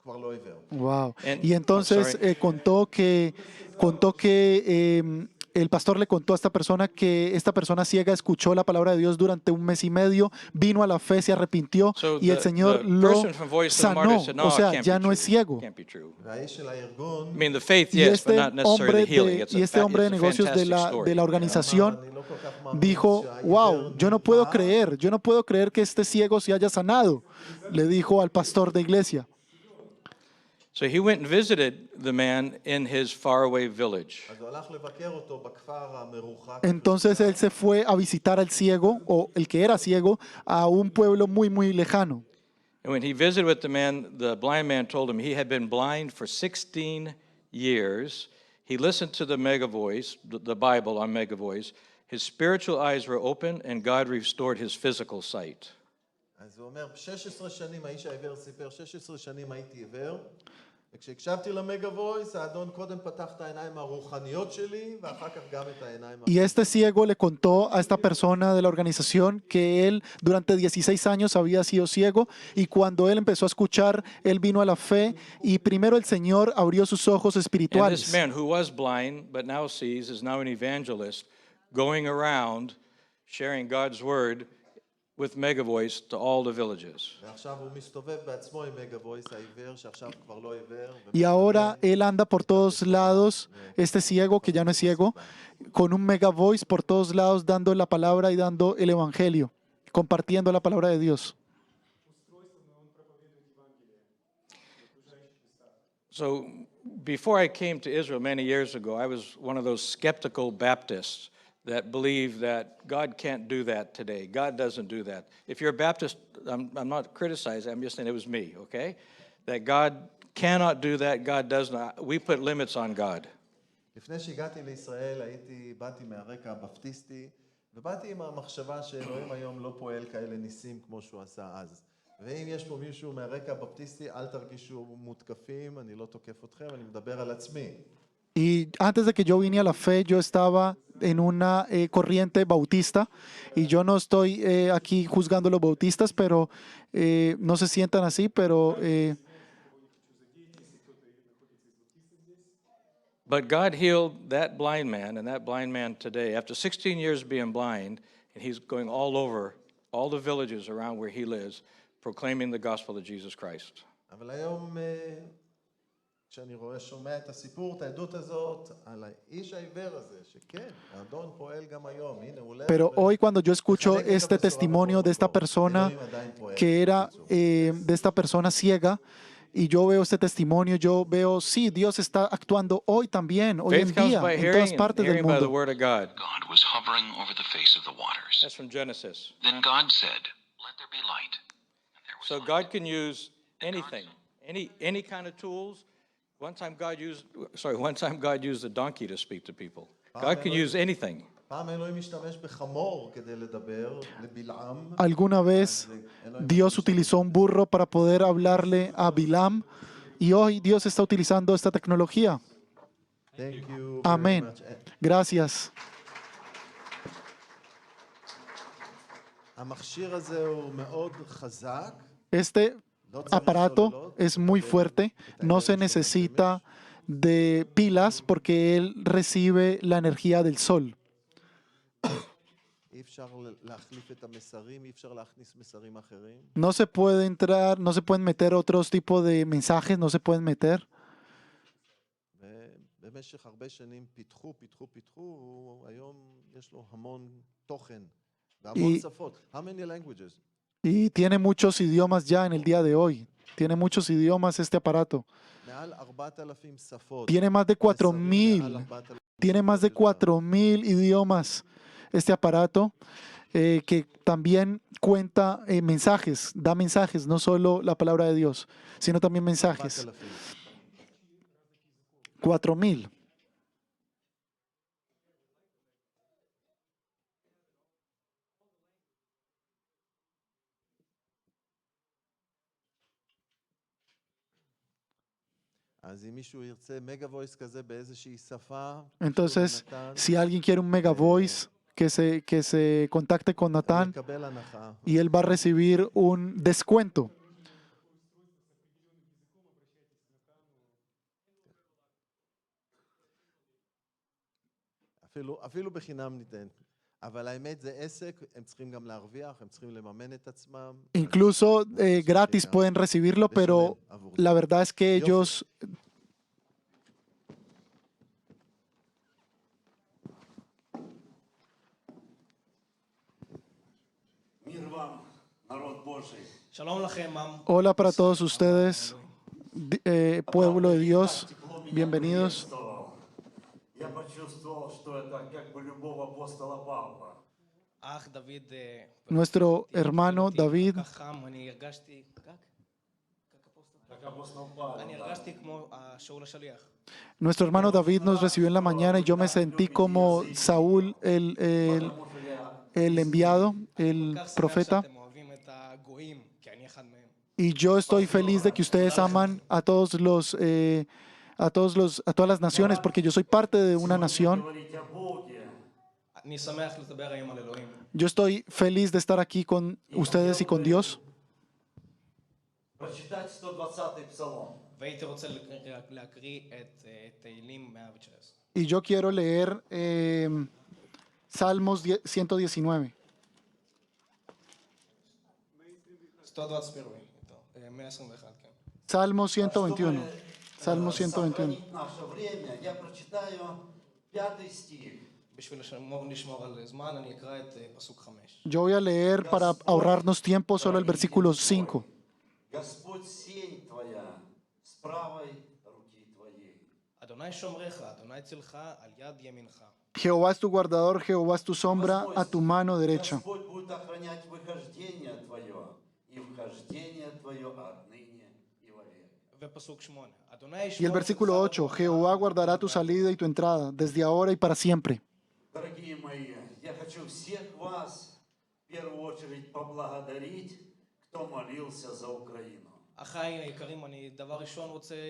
כבר לא עיוור. Wow. And- Y entonces contó que el pastor le contó a esta persona que esta persona ciega escuchó la palabra de Dios durante 1 mes y medio, vino a la fe, se arrepintió So y el Señor lo person from Voice of the sanó. Martyrs said, no, O it sea, can't ya be no es true. ciego. Can't be true. והאיש של הארגון, I mean, the faith, Y yes, but este not necessarily the healing. hombre de negocios de fantastic la story. organización אני לא כל כך מאמין dijo, wow, שהעיוור yo no puedo creer que este ciego se haya sanado, le dijo al pastor de iglesia. So he went and visited the man in his faraway village. אז הוא הלך לבקר אותו בכפר המרוחק. Entonces él se fue a visitar al ciego, o el que era ciego, a un pueblo muy, muy lejano. And when he visited with the man, the blind man told him he had been blind for 16 years. He listened to the Mega Voice, the Bible on Mega Voice. His spiritual eyes were open and God restored his physical sight. אז הוא אומר, 16 שנים, האיש העיוור סיפר, 16 שנים הייתי עיוור, וכשהקשבתי למגה וויס, האדון קודם פתח את העיניים הרוחניות שלי, ואחר כך גם את העיניים Y este ciego le contó a esta persona de la organización que él durante 16 años había sido ciego y cuando él empezó a escuchar, él vino a la fe y primero el Señor abrió sus ojos And this espirituales. man who was blind but now sees is now an evangelist going around sharing God's word with Mega Voice to all the villages. ועכשיו הוא מסתובב בעצמו עם מגה וויס, העיוור, שעכשיו כבר לא עיוור. Y ahora él anda por todos lados, este ciego que ya no es ciego, con un mega voice por todos lados dando la palabra y dando el evangelio, compartiendo la palabra de Dios. So before I came to Israel many years ago, I was one of those skeptical Baptists that believe that God can't do that today. God doesn't do that. If you're a Baptist, I'm not criticizing, I'm just saying it was me, okay? That God cannot do that, God does not. We put limits on God. לפני שהגעתי לישראל, באתי מהרקע הבפטיסטי, ובאתי עם המחשבה שאלוהים היום לא פועל כאלה ניסים כמו שהוא עשה אז. ואם יש פה מישהו מהרקע הבפטיסטי, אל תרגישו מותקפים, אני לא תוקף אתכם, אני מדבר על עצמי. Y antes de que yo vine a la fe, yo estaba en una corriente bautista, y yo no estoy aquí juzgando a los bautistas, pero no se sientan así, pero But God healed that blind man, and that blind man today, after 16 years being blind, and he's going all over, all the villages around where he lives, proclaiming the gospel of Jesus Christ. אבל היום, כשאני שומע את הסיפור, את העדות הזאת, על האיש העיוור הזה, שכן, האדון פועל גם היום, הנה הוא Pero hoy cuando yo escucho este testimonio de esta persona que era de esta persona ciega, y yo veo este testimonio, yo veo, sí, Dios está actuando hoy también, hoy en Faith comes día, by en hearing, todas and partes del hearing by the mundo. word of God. God was hovering over the face of the waters. That's from Genesis. Then God said, "Let there be light." And there was So light. God can use anything, any kind of tools. One time God used a donkey to speak to people. God can use anything. פעם אלוהים משתמש בחמור כדי לדבר לבלעם. Alguna vez Dios utilizó un burro para poder hablarle a Bilam, y hoy Dios está utilizando esta tecnología. Thank you very Amén. much. Gracias. המכשיר הזה הוא מאוד חזק. Este aparato es muy fuerte, no se necesita de pilas porque él recibe la energía del sol. אי אפשר להחליף את המסרים, אי אפשר להכניס מסרים אחרים. No se puede entrar, no se pueden meter otros tipos de mensajes, no se pueden meter. ובמשך הרבה שנים פיתחו, היום יש לו המון תוכן והמון שפות. How many languages? Y tiene muchos idiomas ya en el día de hoy. Tiene muchos idiomas este aparato. מעל 4,000 שפות. Tiene más de 4,000. מעל 4,000 Tiene más de 4,000 idiomas este aparato, que también cuenta mensajes, da mensajes, no solo la palabra de Dios, sino también mensajes. 4,000. אז אם מישהו ירצה מגה וויס כזה באיזושהי שפה, Entonces, נתן, si alguien quiere un mega voice, que se contacte con Natán מקבל הנחה. y él va a recibir un descuento. אפילו בחינם ניתן. אבל האמת זה עסק, הם צריכים גם להרוויח, הם צריכים לממן את עצמם. Incluso gratis pueden recibirlo, pero la verdad es que ellos Hola para todos ustedes, pueblo de Dios, bienvenidos. Я почувствовал, что это как бы любовь апостола Павла. Nuestro hermano David, Как апостол Павел. nuestro hermano David nos recibió en la mañana y yo me sentí como Saúl, el enviado, el profeta. Y yo estoy feliz de que ustedes aman a todas las naciones, porque yo soy parte de una nación. Говорить о Боге. Yo estoy feliz de estar aquí con ustedes y con Dios. Прочитать 120-й псалом. Y yo quiero leer Salmos 119. 121. Salmo 121. Salmo 121. Сохранить наше время, я прочитаю 5 стих. Yo voy a leer para ahorrarnos tiempo solo el versículo 5. Господь сень твоя с правой руки твоей. Jehová es tu guardador, Jehová es tu sombra a tu mano derecha. Господь будет охранять выхождение твое и вхождение твое отныне и вовек. Y el versículo 8, Jehová guardará tu salida y tu entrada, desde ahora y para siempre. Дорогие мои, я хочу всех вас в первую очередь поблагодарить, кто молился за Украину.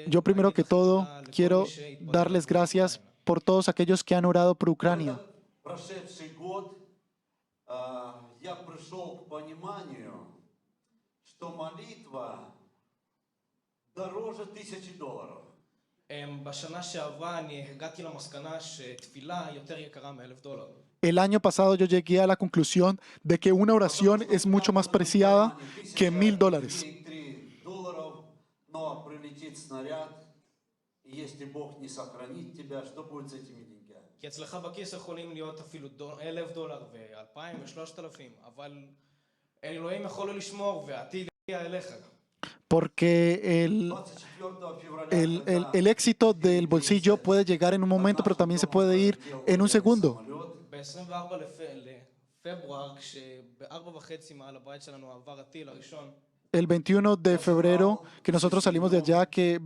Yo primero que todo quiero darles gracias por todos aquellos que han orado por Ucrania. прошедший год я пришел к пониманию, что молитва дороже $1000. בשנה שעברה אני הגעתי למסקנה שתפילה יותר יקרה $1,000. El año pasado yo llegué a la conclusión de que una oración es mucho más preciada que $1,000. $3, но прилетит снаряд, и если Бог не сохранит тебя, что будет с этими деньгами? כי אצלך בכיס יכולים להיות אפילו $1,000 ו2,000 ו3,000, אבל אלוהים יכול לשמור והטיל יגיע אליך. Porque el éxito del bolsillo puede llegar en un momento, pero también se puede ir en un segundo. ב-24 לפברואר, כשב-4:30 מעל הבית שלנו עבר הטיל הראשון, El 21 de febrero, que nosotros salimos de allá, que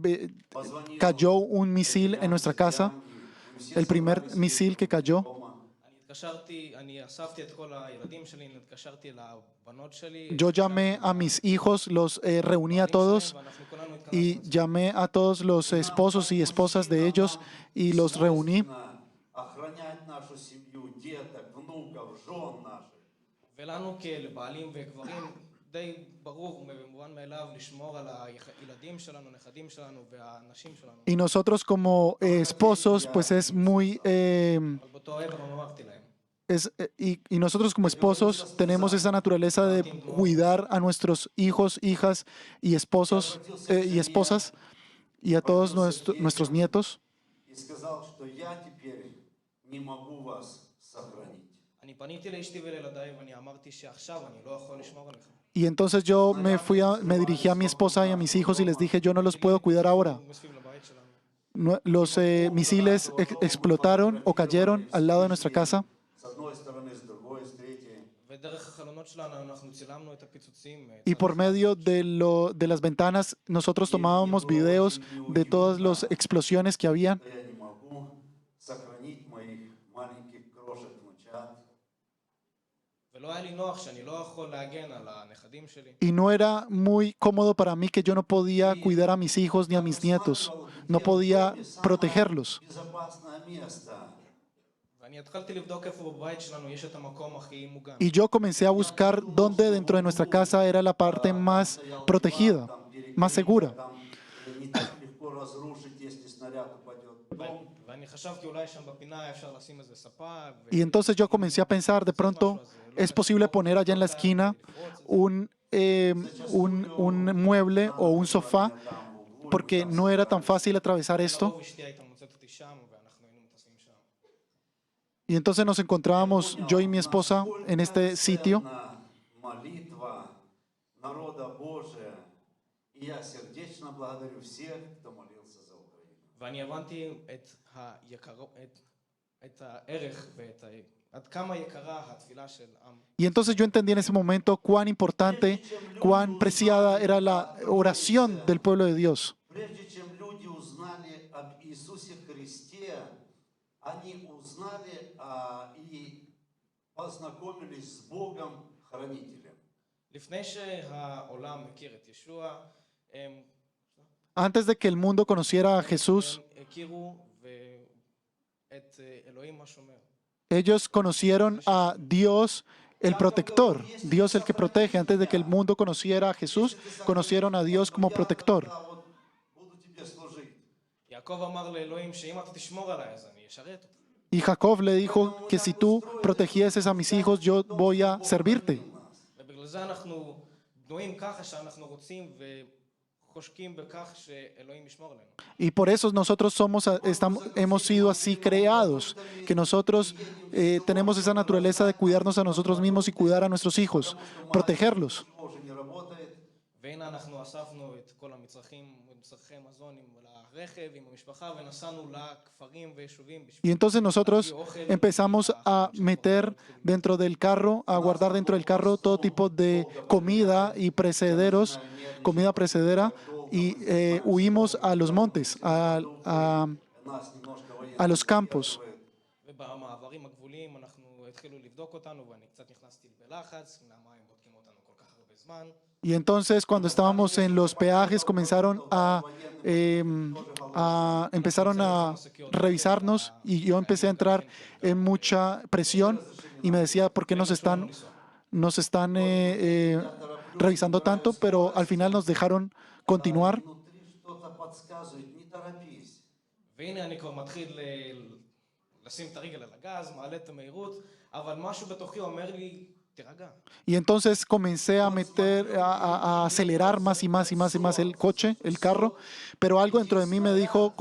cayó un misil en nuestra casa, el primer misil que cayó. אני אספתי את כל הילדים שלי, התקשרתי לבנות שלי, Yo llamé a mis hijos, los reuní a todos ואנחנו כולנו y llamé a todos los esposos y esposas de ellos y los reuní. Охранять нашу семью, деток, внуков, жен наших. ולנו כבעלים וגברים די ברור ומובן מאליו לשמור על הילדים שלנו, נכדים שלנו והנשים שלנו. Y nosotros como esposos, pues es muy... אבל באותו ערב אמרתי להם, y nosotros como esposos tenemos esa naturaleza de cuidar a nuestros hijos, hijas y esposos y esposas y a todos nuestros nietos. И сказал, что я теперь не могу вас сохранить. אני פניתי לאשתי ולילדיי ואני אמרתי שעכשיו אני לא יכול לשמור עליכם. Y entonces yo me dirigí a mi esposa y a mis hijos y les dije, yo no los puedo cuidar ahora. מסביב לבית שלנו. Los misiles explotaron o cayeron al lado de nuestra casa. С одной стороны, с другой, с третьей. ודרך החלונות שלנו אנחנו צילמנו את הפיצוצים. Y por medio de las ventanas nosotros tomábamos videos de todas las explosiones que habían. Я не могу сохранить моих маленьких крошек внучат. ולא היה לי נוח שאני לא יכול להגן על הנכדים שלי. Y no era muy cómodo para mí que yo no podía cuidar a mis hijos ni a mis nietos. No podía protegerlos. Безопасное место. ואני התחלתי לבדוק איפה בבית שלנו יש את המקום הכי מוגן. Y yo comencé a buscar dónde dentro de nuestra casa era la parte más protegida, más segura. Там не так легко разрушить, если снаряд упадет в дом. ואני חשבתי אולי שם בפינה אפשר לשים איזה ספה. Y entonces yo comencé a pensar, de pronto, ¿es posible poner allá en la esquina un mueble o un sofá? Porque no era tan fácil atravesar esto. אשתי הייתה מוצאת אותי שם ואנחנו היינו מטסים שם. Y entonces nos encontrábamos, yo y mi esposa, en este sitio. Молитва народа Божия. И я сердечно благодарю всех, кто молился за Украину. ואני הבנתי את הערך עד כמה יקרה התפילה של עם. Y entonces yo entendí en ese momento cuán importante, cuán preciada era la oración del pueblo de Dios. Прежде чем люди узнали об Иисусе Христе, они узнали и познакомились с Богом Хранителем. לפני שהעולם מכיר את ישוע, הם Antes de que el mundo conociera a Jesús, הכירו את אלוהים השומר. ellos conocieron a Dios el protector, Dios el que protege. Antes de que el mundo conociera a Jesús, conocieron a Dios como protector. Буду тебе служить. יעקב אמר לאלוהים שאם אתה תשמור עליי אז אני אשרת אותך. Y Jacob le dijo que si tú protegieses a mis hijos, yo voy a servirte. ובגלל זה אנחנו בנויים ככה שאנחנו רוצים וחושקים בכך שאלוהים ישמור עלינו. Y por eso nosotros hemos sido así creados, que nosotros tenemos esa naturaleza de cuidarnos a nosotros mismos y cuidar a nuestros hijos, protegerlos. Ничего уже не работает. והנה אנחנו אספנו את כל מצרכי מזון לרכב עם המשפחה ונסענו לכפרים ויישובים. Y entonces nosotros empezamos a meter dentro del carro, a guardar dentro del carro todo tipo de comida y precederos, comida precedera, y huimos a los montes, a los campos. ובמעברים הגבוליים אנחנו התחילו לבדוק אותנו ואני קצת נכנסתי בלחץ, למה הם בודקים אותנו כל כך הרבה Y entonces cuando estábamos en los peajes empezaron a revisarnos y yo empecé a entrar en mucha presión y me decía, ¿por qué nos están revisando tanto? Pero al final nos dejaron continuar. והנה אני כבר מתחיל לשים את הרגל על הגז, מעלה את המהירות, אבל משהו בתוכי אומר לי, תירגע. Y entonces comencé a acelerar más y más y más y más el coche, el carro, pero algo dentro de mí me dijo,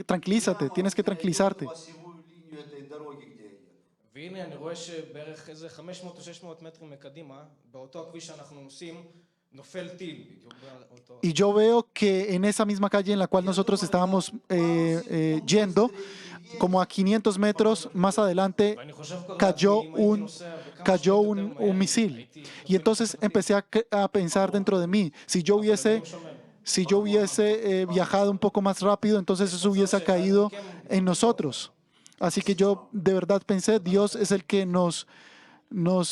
tranquilízate, tienes que tranquilizarte. והנה אני רואה שבערך איזה 500 או 600 מטרים מקדימה, באותו הכביש שאנחנו נוסעים, נופל טיל. Y yo veo que en esa misma calle en la cual nosotros estábamos yendo, como a 500 metros más adelante, cayó un misil. Y entonces empecé a pensar dentro de mí, si yo hubiese viajado un poco más rápido, entonces eso hubiese caído en nosotros. Así que yo de verdad pensé, Dios es el que nos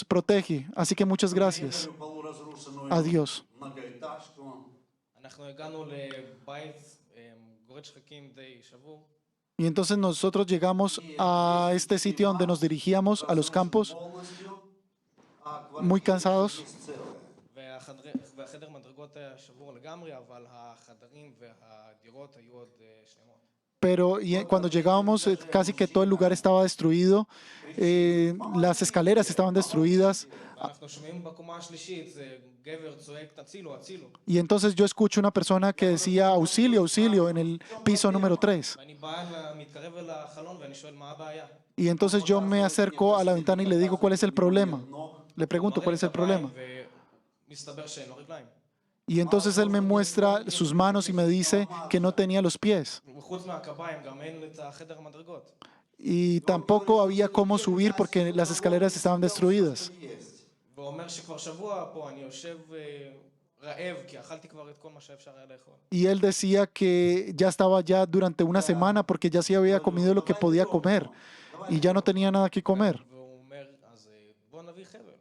protege. Así que muchas gracias a Dios. אנחנו הגענו לבית גורד שחקים די שבור. Y entonces nosotros llegamos a este sitio donde nos dirigíamos, a los campos, muy cansados. והחדר מדרגות היה שבור לגמרי, אבל החדרים והדירות היו עוד שלמות. Pero cuando llegábamos, casi que todo el lugar estaba destruido, las escaleras estaban destruidas. ואנחנו שומעים בקומה השלישית, זה גבר צועק, תצילו, הצילו. Y entonces yo escucho una persona que decía, auxilio, auxilio, en el piso número 3. ואני בא, מתקרב אל החלון ואני שואל מה הבעיה. Y entonces yo me acerco a la ventana y le digo, ¿cuál es el problema? Le pregunto, ¿cuál es el problema? ומסתבר שאין לו רגליים. Y entonces él me muestra sus manos y me dice que no tenía los pies. וחוץ מהקביים גם אין את החדר המדרגות. Y tampoco había cómo subir porque las escaleras estaban destruidas. והוא אומר שכבר שבוע פה אני יושב רעב, כי אכלתי כבר את כל מה שאפשר היה לאכול. Y él decía que ya estaba ya durante una semana porque ya sí había comido lo que podía comer y ya no tenía nada que comer. והוא אומר, אז בוא נביא חבל.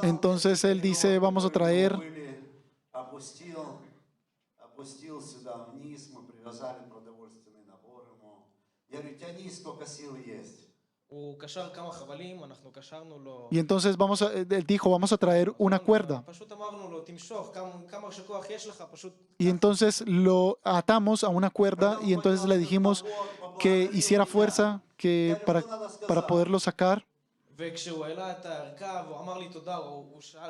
Entonces él dice, vamos a traer. Опустил сюда вниз, мы привязали продовольственный набор ему. Я говорю, тяни, сколько сил есть. הוא קשר כמה חבלים, אנחנו קשרנו לו. Y entonces él dijo, vamos a traer una cuerda. פשוט אמרנו לו, תמשוך, כמה שכוח יש לך, פשוט. Y entonces lo atamos a una cuerda y entonces le dijimos que hiciera fuerza para poderlo sacar. וכשהוא העלה את הערכה והוא אמר לי תודה,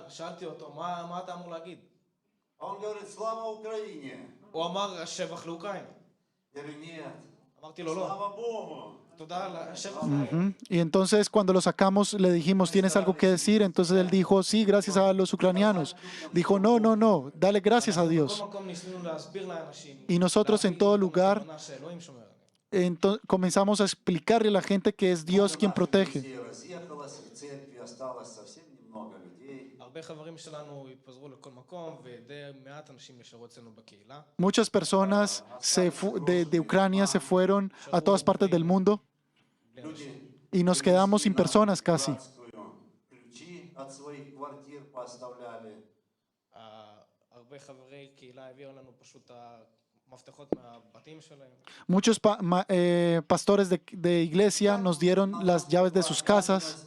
שאלתי אותו, מה אתה אמור להגיד? Он говорит, слава Украине. הוא אמר, השבח לאוקראינה. Я говорю, нет. אמרתי לו, לא. Слава Богу. תודה על השבח לאוקראינה. Y entonces cuando lo sacamos le dijimos, ¿tienes algo que decir? Entonces él dijo, sí, gracias a los ucranianos. Dijo, no, no, no, dale gracias a Dios. בכל מקום ניסינו להסביר לאנשים. Y nosotros en todo lugar שאלוהים שומר עליהם. comenzamos a explicarle a la gente que es Dios quien protege. הרבה חברים שלנו התפזרו לכל מקום, ודי מעט אנשים נשארו אצלנו בקהילה. Muchas personas de Ucrania se fueron a todas partes del mundo y nos quedamos sin personas casi. הרבה חברי קהילה העבירו לנו פשוט המפתחות מהבתים שלהם. Muchos pastores de iglesia nos dieron las llaves de sus casas.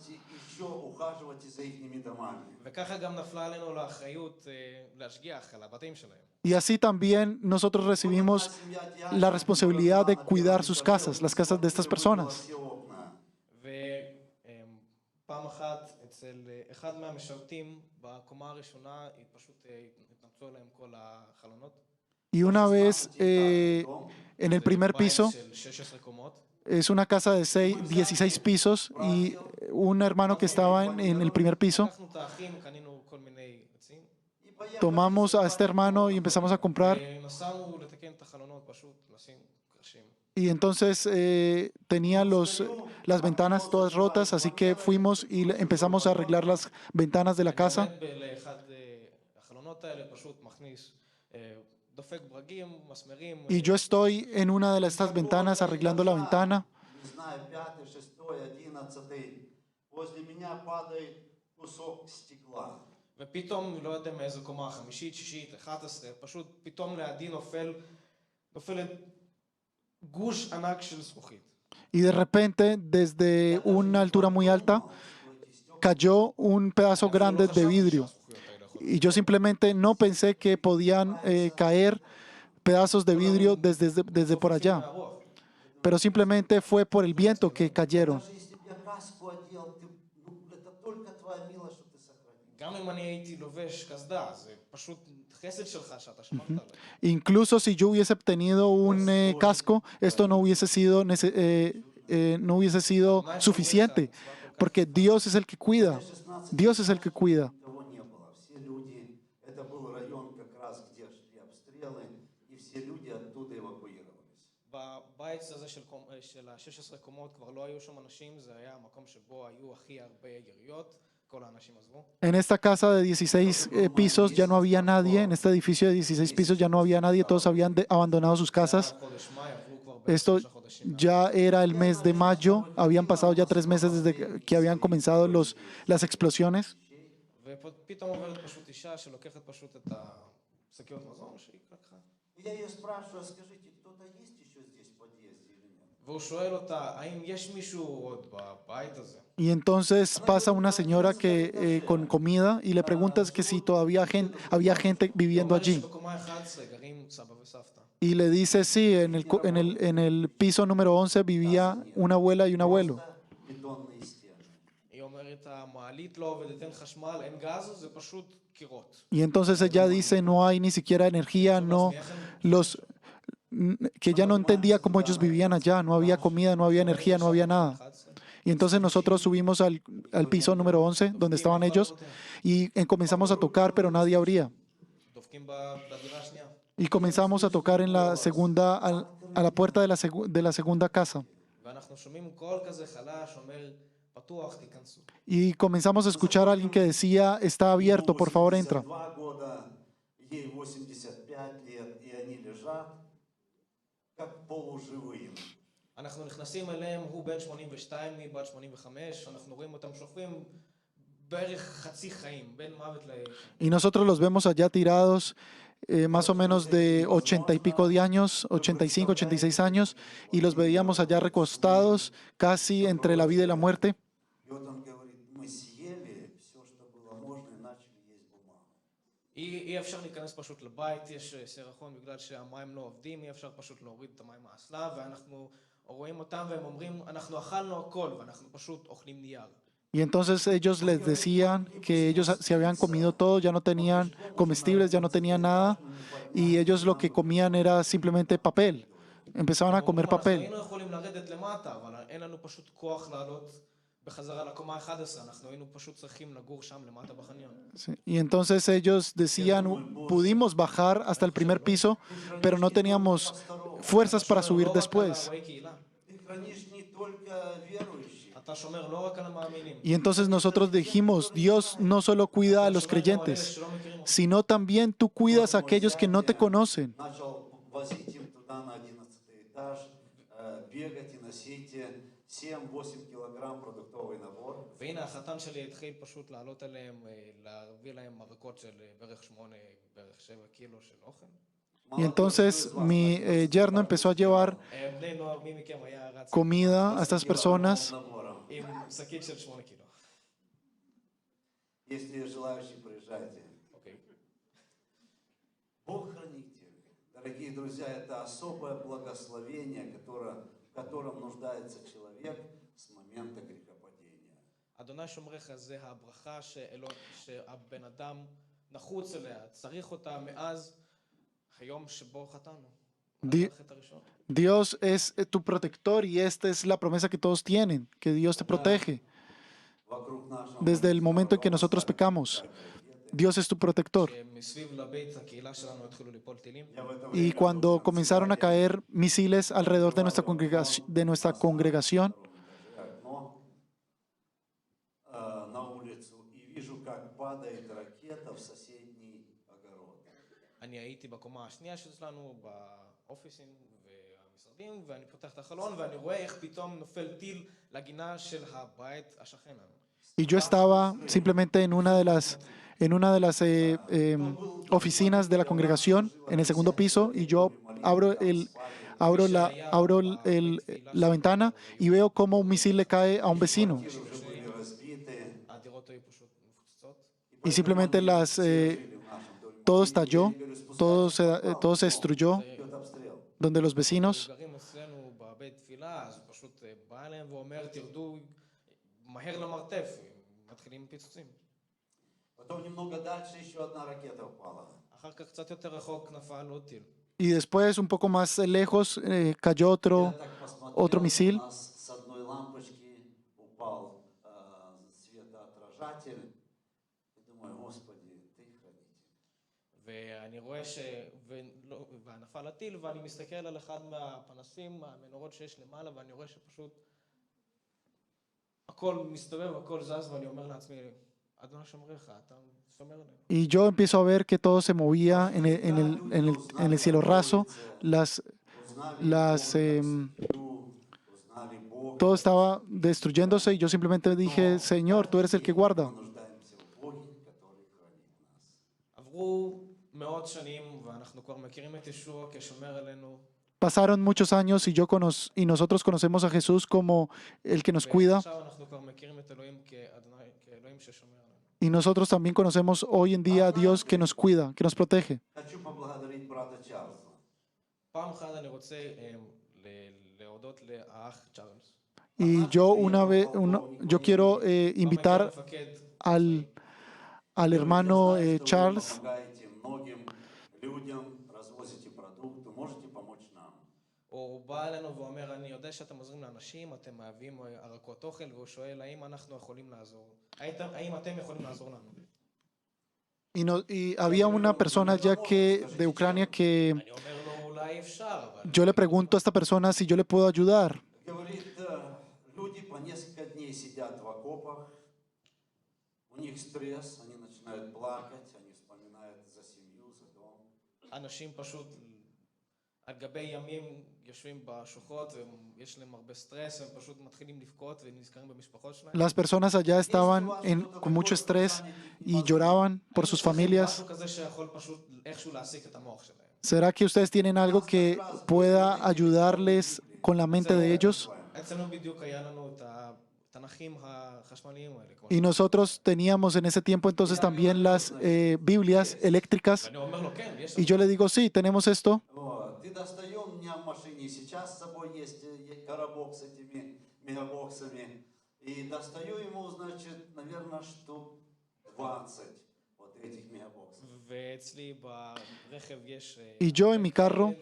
וככה גם נפלה עלינו לאחריות להשגיח על הבתים שלהם. Y así también nosotros recibimos la responsabilidad de cuidar sus casas, las casas de estas personas. ופעם אחת אצל אחד מהמשרתים בקומה הראשונה פשוט התנפצו עליהם כל החלונות. Y una vez en el primer piso, es una casa de 16 pisos y un hermano que estaba en el primer piso, tomamos a este hermano y empezamos a comprar. Y entonces tenía las ventanas todas rotas, así que fuimos y empezamos a arreglar las ventanas de la casa. Y yo estoy en una de estas ventanas arreglando la ventana. ופתאום, לא יודע מאיזה קומה, חמישית, שישית, 11, פשוט פתאום לידי נופלת גוש ענק של זכוכית. Y de repente, desde una altura muy alta, cayó un pedazo grande de vidrio. Y yo simplemente no pensé que podían caer pedazos de vidrio desde por allá. Pero simplemente fue por el viento que cayeron. Даже если бы я каску одел, это только твоя милость, что ты сохранил. גם אם אני הייתי לובש קסדה, זה פשוט חסד שלך שאתה שמרת עליי. Incluso si yo hubiese obtenido un casco, esto no hubiese sido, no hubiese sido suficiente, porque Dios es el que cuida. Dios es el que cuida. Никого не было. Все люди, это был район как раз, где шли обстрелы, и все люди оттуда эвакуировались. בבית הזה של ה-16 קומות כבר לא היו שם אנשים, זה היה המקום שבו היו הכי הרבה יריות, כל האנשים עזבו. En esta casa de 16 pisos ya no había nadie, en este edificio de 16 pisos ya no había nadie, todos habían abandonado sus casas. חודש מאי עברו כבר Esto ב3 חודשים. ya era el mes de mayo, habían pasado ya 3 meses desde que habían comenzado las explosiones. ופתאום עוברת פשוט אישה שלוקחת פשוט את השקיות מזון שהיא לקחה. Я ее спрашиваю, скажите, кто-то есть еще здесь в подъезде или нет? והוא שואל אותה, האם יש מישהו עוד בבית הזה? Y entonces pasa una señora con comida y le preguntas que si todavía había gente viviendo allí. בקומה 11 גרים סבא וסבתא. Y le dice, sí, en el piso número 11 vivía una abuela y un abuelo. Бетонные стены. היא אומרת, המעלית לא עובדת, אין חשמל, אין גז, זה פשוט קירות. Y entonces ella dice, no hay ni siquiera energía, que ella no entendía cómo ellos vivían allá, no había comida, no había energía, no había nada. Y entonces nosotros subimos al piso número 11, donde estaban ellos, y comenzamos a tocar, pero nadie abría. דופקים בדירה השנייה. Y comenzamos a tocar en la segunda, a la puerta de la segunda casa. ואנחנו שומעים קול כזה חלש, אומר, פתוח, תיכנסו. Y comenzamos a escuchar a alguien que decía, está abierto, por favor entra. 82 года, ей 85 лет, и они лежат как полуживые. אנחנו נכנסים אליהם, הוא בן 82, היא בת 85, אנחנו רואים אותם שוכבים בערך חצי חיים, בין מוות לחיים. Y nosotros los vemos allá tirados, más o menos de 80 y pico de años, 85, 86 años, y los veíamos allá recostados, casi entre la vida y la muerte. И вот он говорит, мы съели все, что было можно, и начали есть бумагу. אי אפשר להיכנס פשוט לבית, יש סירחון בגלל שהמים לא עובדים, אי אפשר פשוט להוריד את המים מהאסלה, ואנחנו רואים אותם והם אומרים, אנחנו אכלנו הכל, ואנחנו פשוט אוכלים נייר. Y entonces ellos les decían que ellos se habían comido todo, ya no tenían comestibles, ya no tenían nada, y ellos lo que comían era simplemente papel. Empezaban a comer papel. היינו יכולים לרדת למטה, אבל אין לנו פשוט כוח לעלות בחזרה לקומה 11, אנחנו היינו פשוט צריכים לגור שם למטה בחניון. Sí. Y entonces ellos decían, pudimos bajar hasta el primer piso, pero no teníamos fuerzas para subir después. Ты хранишь не только верующих. אתה שומר לא רק על המאמינים. Y entonces nosotros dijimos, Dios no solo cuida a los creyentes, sino también tú cuidas a aquellos que no te conocen. Начал возить им туда на 11 этаж, бегать и носить 7-8 килограмм продуктовый набор. והנה החתן שלי התחיל פשוט לעלות עליהם, להביא להם מרקות של בערך 7 קילו של אוכל. Y entonces mi yerno empezó a llevar בני נוער, מי מכם היה רץ comida a estas personas. עם שקית של 8 קילו. Если желающие, приезжайте. אוקיי. Бог хранитель. Дорогие друзья, это особое благословение, в котором нуждается человек с момента грехопадения. אדוני שומרך זה הברכה שהבן אדם נחוץ אליה, צריך אותה מאז היום שבו חטאנו. החטא הראשון. Dios es tu protector y esta es la promesa que todos tienen, que Dios te protege. Desde el momento en que nosotros pecamos, Dios es tu protector. שמסביב לבית הקהילה שלנו התחילו ליפול טילים. Y cuando comenzaron a caer misiles alrededor de nuestra congregación, На улицу и вижу, как падает ракета в соседний огород. אני הייתי בקומה השנייה שלנו, באופיסים והמשרדים, ואני פותח את החלון ואני רואה איך פתאום נופל טיל לגינה של הבית השכן לנו. y yo estaba simplemente en una de las oficinas de la congregación, en el segundo piso, y yo abro la ventana y veo cómo un misil le cae a un vecino. הדירות היו פשוט מפוצצות. Y simplemente todo estalló, todo se destruyó, donde los vecinos גרים אצלנו בבית תפילה, אז פשוט בא אליהם ואומר, תרדו מהר למרתף, מתחילים פיצוצים. Потом немного дальше еще одна ракета упала. אחר כך קצת יותר רחוק נפל עוד טיל. y después un poco más lejos cayó Я так посмотрел, otro misil. у нас с одной лампочки упал светоотражатель. И думаю, Господи, Ты хранитель. ואני רואה ונפל הטיל, ואני מסתכל על אחד מהפנסים, המנורות שיש למעלה, ואני רואה שפשוט הכל מסתובב, הכל זז, ואני אומר לעצמי, אדון שומריך, אתה שומר עלינו. Y yo empiezo a ver que todo se movía en el cielo raso, todo estaba destruyéndose y yo simplemente dije, Señor, tú eres el que guarda. Нуждаемся в Боге, который хранит нас. עברו מאות שנים, ואנחנו כבר מכירים את ישוע כשומר עלינו. Pasaron muchos años y nosotros conocemos a Jesús como el que nos cuida. ועכשיו אנחנו כבר מכירים את אלוהים כאלוהים ששומר עלינו. Y nosotros también conocemos hoy en día a Dios que nos cuida, que nos protege. Хочу поблагодарить брата Чарльза. פעם אחת אני רוצה להודות לאח צ'ארלס. Y yo quiero invitar al hermano Charles. Помогаете многим людям, развозите продукты, можете помочь нам. הוא בא אלינו ואומר, אני יודע שאתם עוזרים לאנשים, אתם מהווים ערכות אוכל, והוא שואל, האם אנחנו יכולים לעזור? האם אתם יכולים לעזור לנו? Y había una persona ya de Ucrania que אני אומר לו, אולי אפשר, אבל... yo le pregunto a esta persona si yo le puedo ayudar. Говорит, люди по несколько дней сидят в окопах, у них стресс, они начинают плакать, они вспоминают за семью, за дом. אנשים פשוט על גבי ימים יושבים בשוחות ויש להם הרבה סטרס, הם פשוט מתחילים לבכות ונזכרים במשפחות שלהם. Las personas allá estaban con mucho estrés y lloraban por sus familias. משהו כזה שיכול פשוט איכשהו להעסיק את המוח שלהם. ¿Será que ustedes tienen algo que pueda ayudarles con la mente de ellos? אצלנו בדיוק היה לנו את התנ"כים החשמליים האלה. Y nosotros teníamos en ese tiempo entonces también las Biblias eléctricas. ואני אומר לו, כן, יש Y yo le digo, sí, tenemos esto. Ты достаем, у меня в машине сейчас с собой есть коробок с этими мегабоксами. И достаю ему, значит, наверное, штук 20 вот этих мегабоксов. ואצלי ברכב יש Y yo en mi carro,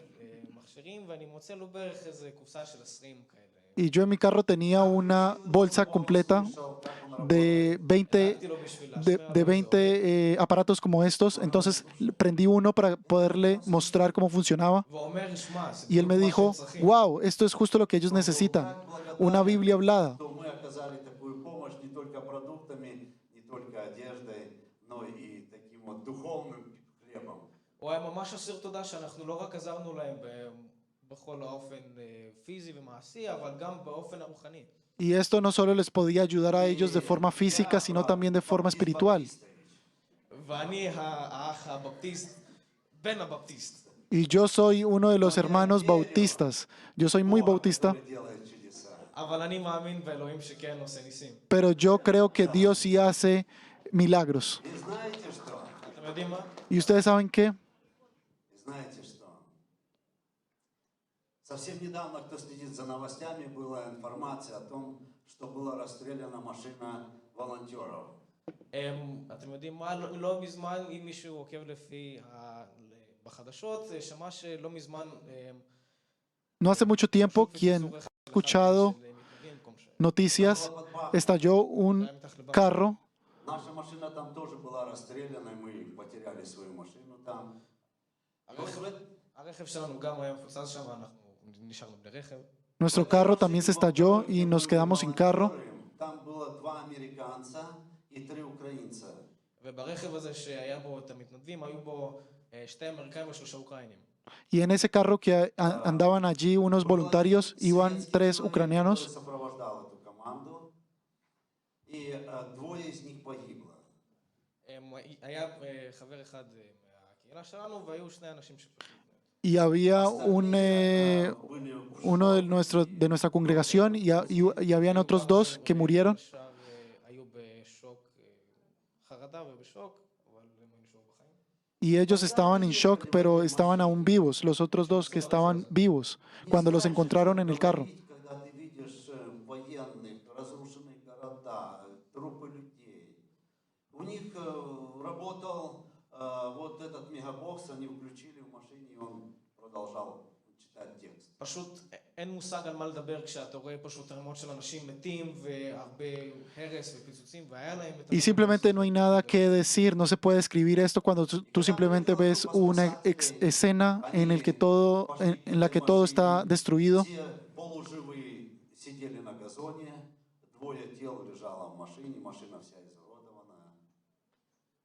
מכשירים, ואני מוצא לו בערך איזה קופסה של 20 כאלה. y yo en mi carro tenía una bolsa completa de 20 aparatos como estos. Entonces prendí uno para poderle mostrar cómo funcionaba. ואומר, שמע, Y él me dijo, wow, esto es justo lo que ellos necesitan, una Biblia hablada. То мы оказали такую помощь не только продуктами, не только одеждой, но и таким вот духовным хлебом. הוא היה ממש אסיר תודה שאנחנו לא רק עזרנו להם בכל האופן פיזי ומעשי, אבל גם באופן הרוחני. Y esto no solo les podía ayudar a ellos de forma física, sino también de forma espiritual. ואני האח הבפטיסט, בן הבפטיסט. Y yo soy uno de los hermanos bautistas. Yo soy muy bautista, Делает чудеса. אבל אני מאמין באלוהים שכן עושה ניסים. pero yo creo que Dios sí hace milagros. И знаете что? אתם יודעים מה? ¿Y ustedes saben qué? И знаете что? Совсем недавно, кто следит за новостями, была информация о том, что была расстреляна машина волонтеров. אתם יודעים מה? לא מזמן, אם מישהו עוקב לפי בחדשות, שמע שלא מזמן... No hace mucho tiempo, quien ha escuchado noticias, estalló un carro Наша машина там тоже была расстреляна, и мы потеряли свою машину там. הרכב שלנו גם היה מפוצץ שם, אנחנו נשארנו בלי רכב. Nuestro carro también se estalló y nos quedamos sin carro. Там было 2 американца и 3 украинца. וברכב הזה שהיה בו את המתנדבים, היו בו 2 אמריקאים ו3 אוקראינים. Y en ese carro que andaban allí unos voluntarios, iban 3 ucranianos. Сопровождал эту команду, и 2 из них погибло. היה חבר אחד מהקהילה שלנו, והיו שני אנשים שפשוט... Y había uno de nuestra congregación y habían otros dos que murieron. היו בשוק, חרדה ובשוק, אבל הם נשארו בחיים. Y ellos estaban en shock, pero estaban aún vivos, los otros dos que estaban vivos, cuando los encontraron en el carro. Когда ты видишь военных, разрушенные города, трупы людей, у них работал вот этот мегабокс, они включили в машине, и он продолжал читать текст. פשוט אין מושג על מה לדבר כשאתה רואה פשוט ערימות של אנשים מתים והרבה הרס ופיצוצים, והיה להם את... Y simplemente no hay nada que decir, no se puede escribir esto cuando tú simplemente ves una escena en la que todo está destruido. Все полуживые сидели на газоне, двое тел лежало в машине, машина вся изуродованная.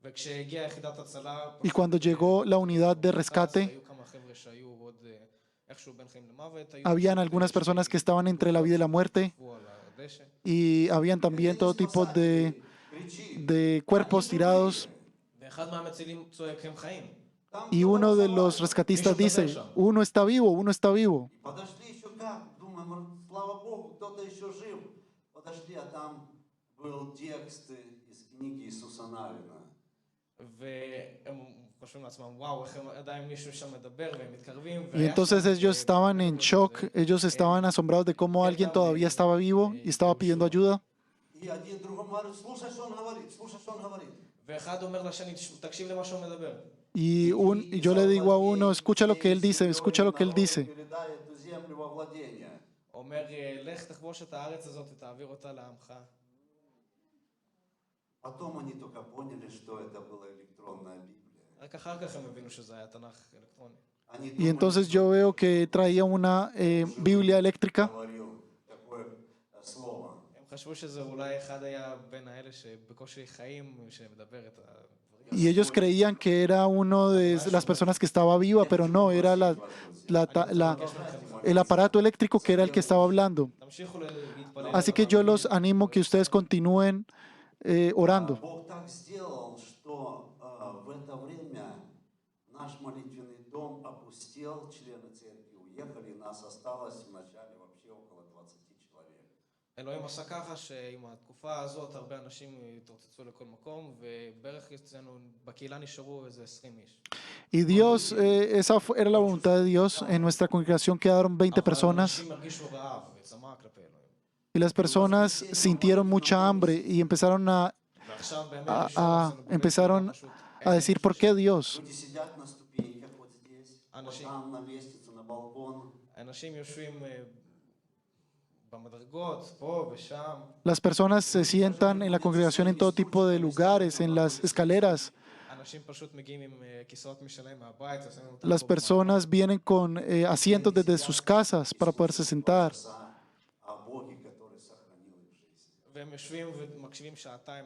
וכשהגיעה יחידת הצלה... Y cuando llegó la unidad de rescate, היו כמה חבר'ה שהיו עוד איכשהו בין חיים למוות. habían algunas personas que estaban entre la vida y la muerte, על הדשא. y habían también todo tipo de cuerpos tirados. ואחד מהמצילים צועק הם חיים. Y uno de los rescatistas dice, uno está vivo, uno está vivo. Подошли еще как, думаем, слава Богу, кто-то еще жив. Подошли, а там был текст из книги Иисуса Навина. והם חושבים לעצמם, וואו, איך עדיין מישהו שם מדבר, והם מתקרבים. Y entonces ellos estaban en shock, ellos estaban asombrados de cómo alguien todavía estaba vivo y estaba pidiendo ayuda. И один другому говорит, слушай, что он говорит, слушай, что он говорит. ואחד אומר לשני, תקשיב למה שהוא מדבר. Y yo le digo a uno, escucha lo que él dice, escucha lo que él dice. Передай эту землю во владение. אומר, לך תכבוש את הארץ הזאת ותעביר אותה לעמך. Потом они только поняли, что это была электронная Библия. רק אחר כך הם הבינו שזה היה תנ"ך אלקטרוני. Они Y entonces yo veo que traía una Biblia eléctrica. говорил такое слово. הם חשבו שזה אולי אחד היה בין האלה שבקושי חיים, שמדבר את ה... Y ellos creían que era uno de las personas que estaba viva, pero no, era el aparato eléctrico que era el que estaba hablando. תמשיכו להתפלל. Así que yo los animo que ustedes continúen orando. Бог так сделал, что в это время наш молитвенный дом опустел, члены церкви уехали, нас осталось вначале вообще около 20 человек. אלוהים עשה ככה שעם התקופה הזאת הרבה אנשים התרוצצו לכל מקום, ובערך אצלנו בקהילה נשארו איזה 20 איש. Y Dios, esa era la voluntad de Dios. En nuestra congregación quedaron 20 personas. אנשים הרגישו רעב וצמא כלפי אלוהים. Y las personas sintieron mucha hambre y empezaron ועכשיו באמת empezaron a decir, ¿por qué Dios? Люди сидят на ступеньках вот здесь, вот там на лестнице, на балкон. אנשים יושבים במדרגות, פה ושם. Las personas se sientan en la congregación en todo tipo de lugares, en las escaleras. אנשים פשוט מגיעים עם כיסאות משלהם מהבית. Las personas vienen con asientos desde sus casas para poderse sentar. О Боге, который сохранил их жизнь. והם יושבים ומקשיבים שעתיים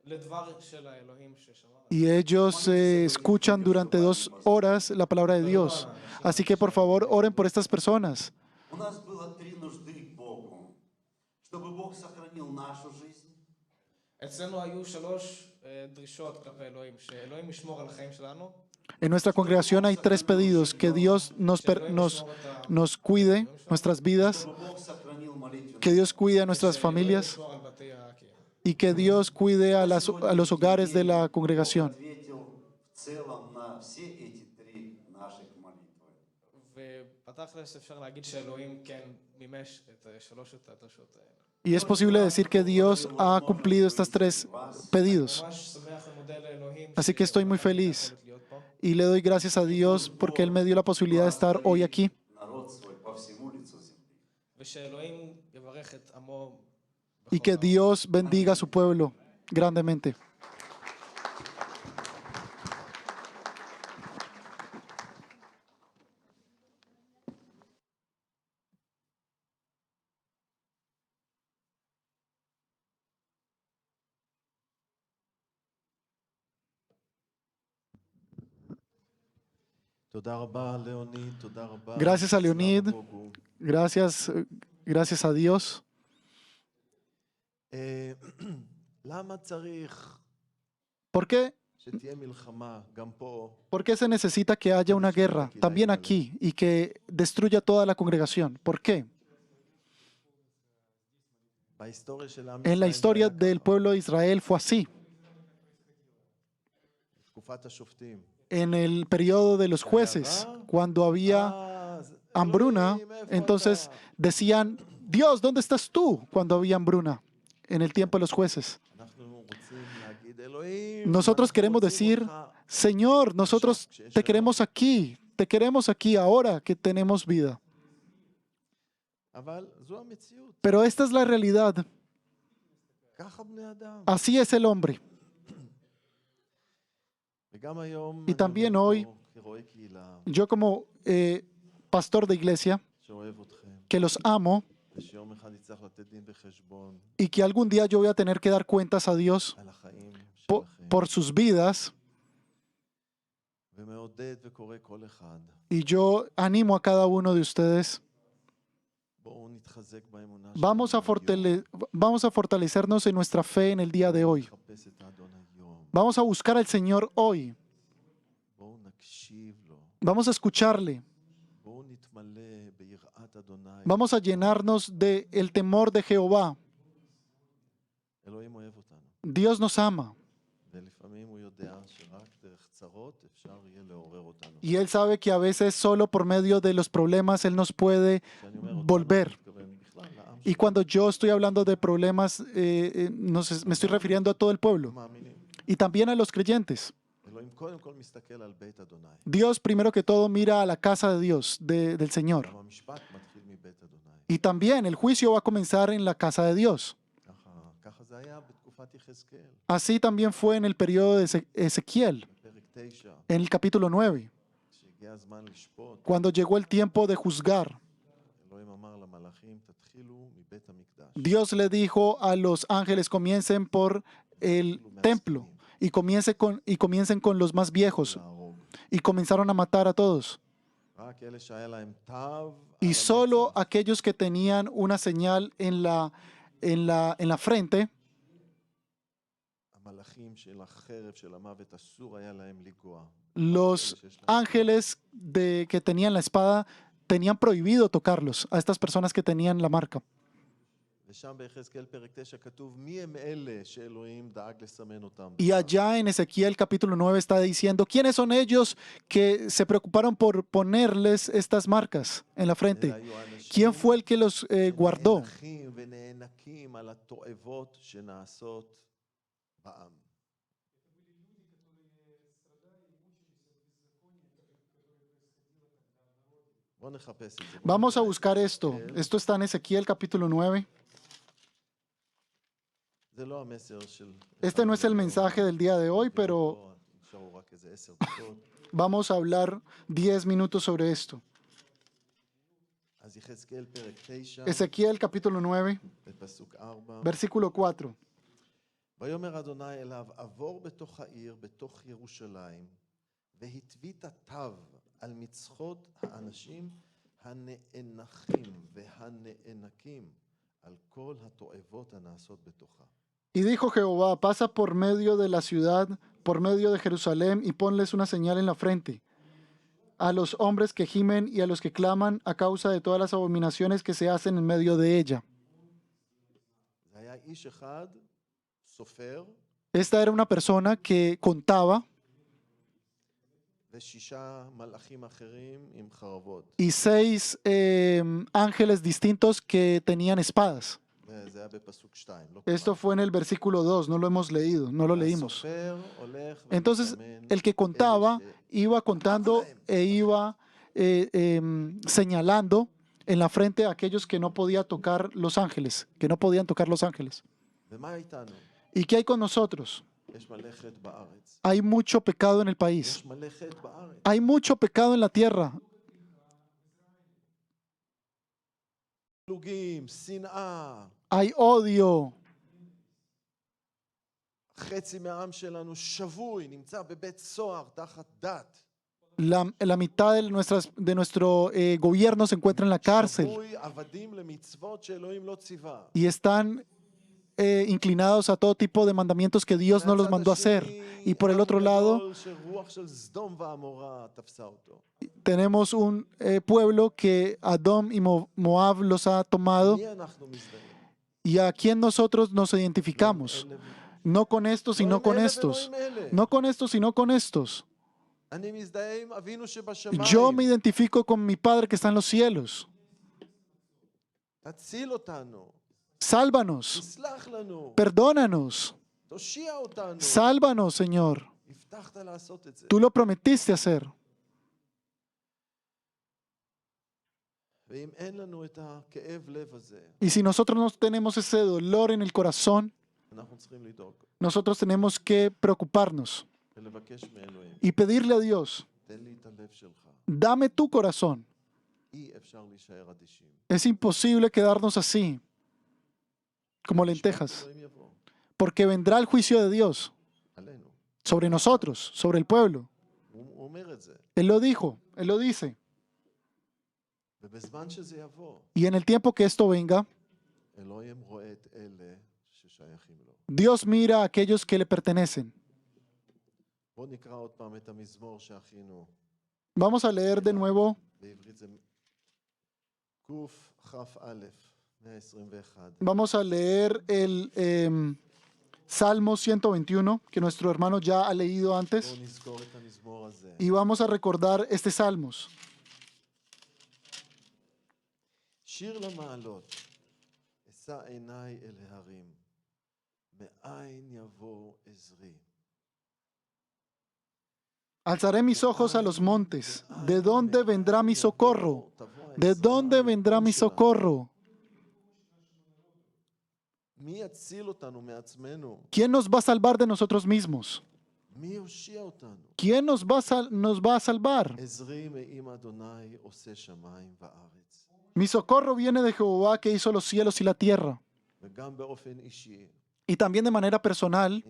לדבר של האלוהים ששמע. Y ellos escuchan durante 2 horas la palabra de Dios. Así que por favor oren por estas personas. У нас было 3 нужды к Богу. Чтобы Бог сохранил нашу жизнь, אצלנו היו 3 דרישות כלפי אלוהים, שאלוהים ישמור על החיים שלנו. En nuestra congregación hay 3 pedidos: que Dios nos cuide nuestras vidas, чтобы Бог сохранил молитвенный que Dios cuide a nuestras familias ישמור על בתי הקהילה. y que Dios cuide a los hogares de la congregación. ответил в целом на все эти 3 наших молитвы. ובתכלס אפשר להגיד שאלוהים כן מימש את 3 הדרישות האלה. Y es posible decir que Dios ha cumplido estas 3 pedidos. ממש שמח ומודה לאלוהים Así que estoy muy feliz שיכולת להיות פה. y le doy gracias a Dios porque Él me dio la posibilidad de estar hoy aquí. Народ свой по всему лицу земли. ושאלוהים יברך את עמו Y que Dios bendiga a su pueblo grandemente. תודה רבה, ליאוניד, תודה רבה. Gracias a Leonid, שלמה בוגו. gracias a Dios. למה צריך ¿Por qué? שתהיה מלחמה גם פה, ¿Por qué se necesita que haya una guerra también aquí y que destruya toda la congregación? ¿Por qué? בהיסטוריה של עם En la ישראל historia זה היה del ככה. pueblo de Israel fue así. תקופת השופטים. En el periodo de los jueces, cuando había hambruna, אלוהים, איפה entonces אתה? decían, Dios, ¿dónde estás tú? Cuando había hambruna, en el tiempo de los jueces. אנחנו רוצים להגיד, אלוהים, Nosotros אנחנו queremos רוצים decir, אותך. Señor, nosotros te queremos aquí ahora que tenemos vida. אבל זו המציאות. Pero esta es la realidad. ככה בני אדם. Así es el hombre. וגם היום Y אני también עומד hoy, פה כרועה קהילה Yo como pastor de iglesia, שאוהב אתכם, que los amo ושיום אחד יצטרך לתת דין וחשבון y que algún día yo voy a tener que dar cuentas a Dios על החיים שלכם, por sus vidas, ומעודד וקורא כל אחד. y yo animo a cada uno de ustedes, בואו נתחזק באמונה vamos a fortalecernos en nuestra fe en el día de hoy. נחפש את האדון היום. Vamos a buscar al Señor hoy. בואו נקשיב לו. Vamos a escucharle. בואו נתמלא ביראת אדוני. Vamos a llenarnos del temor de Jehová. אלוהים אוהב אותנו. Dios nos ama. ולפעמים הוא יודע שרק דרך צרות אפשר יהיה לעורר אותנו. Y Él sabe que a veces solo por medio de los problemas Él nos puede כשאני אומר אותנו, volver. אני מתכוון בכלל לעם Y cuando yo estoy hablando de problemas, me estoy refiriendo a todo el pueblo שמאמינים. y también a los creyentes. אלוהים קודם כל מסתכל על בית אדוני. Dios primero que todo mira a la casa de Dios, del Señor. גם המשפט מתחיל מבית אדוני. Y también el juicio va a comenzar en la casa de Dios. ככה זה היה בתקופת יחזקאל, Así también fue en el periodo de Ezequiel, בפרק 9, en el capítulo 9, כשהגיע הזמן לשפוט, cuando llegó el tiempo de juzgar. אלוהים אמר למלאכים, תתחילו מבית המקדש. Dios le dijo a los ángeles, comiencen por el templo y comiencen con los más viejos. להרוג. Y comenzaron a matar a todos. רק אלה שהיה להם תו Y על solo המצח, aquellos que tenían una señal en la frente, המלאכים של החרב של המוות אסור היה להם לגוע. los אלה שיש להם- ángeles que tenían la espada tenían prohibido tocarlos a estas personas que tenían la marca. ושם ביחזקאל פרק 9 כתוב מי הם אלה שאלוהים דאג לסמן אותם. Y allá en Ezequiel capítulo 9 está diciendo, ¿quiénes son ellos que se preocuparon por ponerles estas marcas en la אלה frente? היו האנשים ¿Quién fue el que los guardó? שנאנחים ונאנקים על התועבות שנעשות בעם. בואו נחפש את זה. בואו Vamos a נקרא את buscar זה. esto. Esto está en Ezequiel capítulo 9. זה לא המסר של... Este no es el mensaje del día de hoy, pero נשארו רק איזה 10 דקות. vamos a hablar 10 minutos sobre esto. אז יחזקאל פרק 9, Ezequiel capítulo 9, בפסוק 4. versículo 4. ויאמר אדוני אליו, עבור בתוך העיר, בתוך ירושלים, והטבית תו על מצחות האנשים הנאנחים והנאנקים, על כל התועבות הנעשות בתוכה. Y dijo Jehová, pasa por medio de la ciudad, por medio de Jerusalén, y ponles una señal en la frente. A los hombres que gimen y a los que claman a causa de todas las abominaciones que se hacen en medio de ella. זה היה איש אחד, סופר, Esta era una persona que contaba ושישה מלאכים אחרים עם חרבות. y 6 ángeles distintos que tenían espadas. וזה היה בפסוק 2. לא Esto קראנו. fue en el versículo 2, no lo hemos leído, no lo leímos. הסופר הולך Entonces, ומסמן el que contaba אלה iba contando e iba señalando en la frente a aquellos que no podía tocar los ángeles, que no podían tocar los ángeles. ומה איתנו? ¿Y qué hay con nosotros? יש מלא חטא בארץ. Hay mucho pecado en el país. יש מלא חטא בארץ. Hay mucho pecado en la tierra. פלוגים, שנאה. Hay odio. חצי מהעם שלנו שבוי, נמצא בבית סוהר תחת דת. La mitad de nuestro gobierno se encuentra en la cárcel שבוי עבדים למצוות שאלוהים לא ציווה. y están inclinados a todo tipo de mandamientos que Dios no los mandó a hacer. Y por el otro lado, tenemos un pueblo que Adón y Moab los ha tomado. ¿Y a quién nosotros nos identificamos? No con estos, sino con estos. No con estos, sino con estos. Yo me identifico con mi Padre que está en los cielos. Sálvanos. Perdónanos. Sálvanos, Señor. Tú lo prometiste hacer. Y si nosotros no tenemos ese dolor en el corazón, nosotros tenemos que preocuparnos y pedirle a Dios, dame tu corazón. Es imposible quedarnos así, como lentejas, porque vendrá el juicio de Dios sobre nosotros, sobre el pueblo. Él lo dijo, Él lo dice. Y en el tiempo que esto venga, Dios mira a aquellos que le pertenecen. Vamos a leer de nuevo. Vamos a leer el Salmo 121, que nuestro hermano ya ha leído antes. Y vamos a recordar este Salmos. שיר למעלות, אשא עיניי אל ההרים, מאין יבוא עזרי. Alzaré mis ojos a los montes. ¿De dónde vendrá mi socorro? ¿De dónde vendrá mi socorro? ¿Quién nos va a salvar de nosotros mismos? ¿Quién nos va a salvar? Mi socorro viene de Jehová que hizo los cielos y la tierra. Y también de manera personal,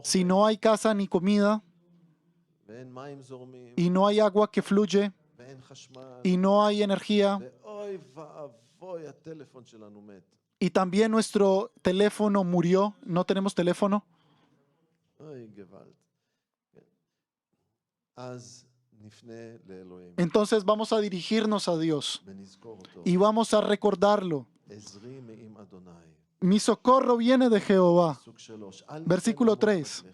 si no hay casa ni comida, y no hay agua que fluye, y no hay energía, y también nuestro teléfono murió, no tenemos teléfono, entonces vamos a dirigirnos a Dios y vamos a recordarlo. Mi socorro viene de Jehová. Versículo 3.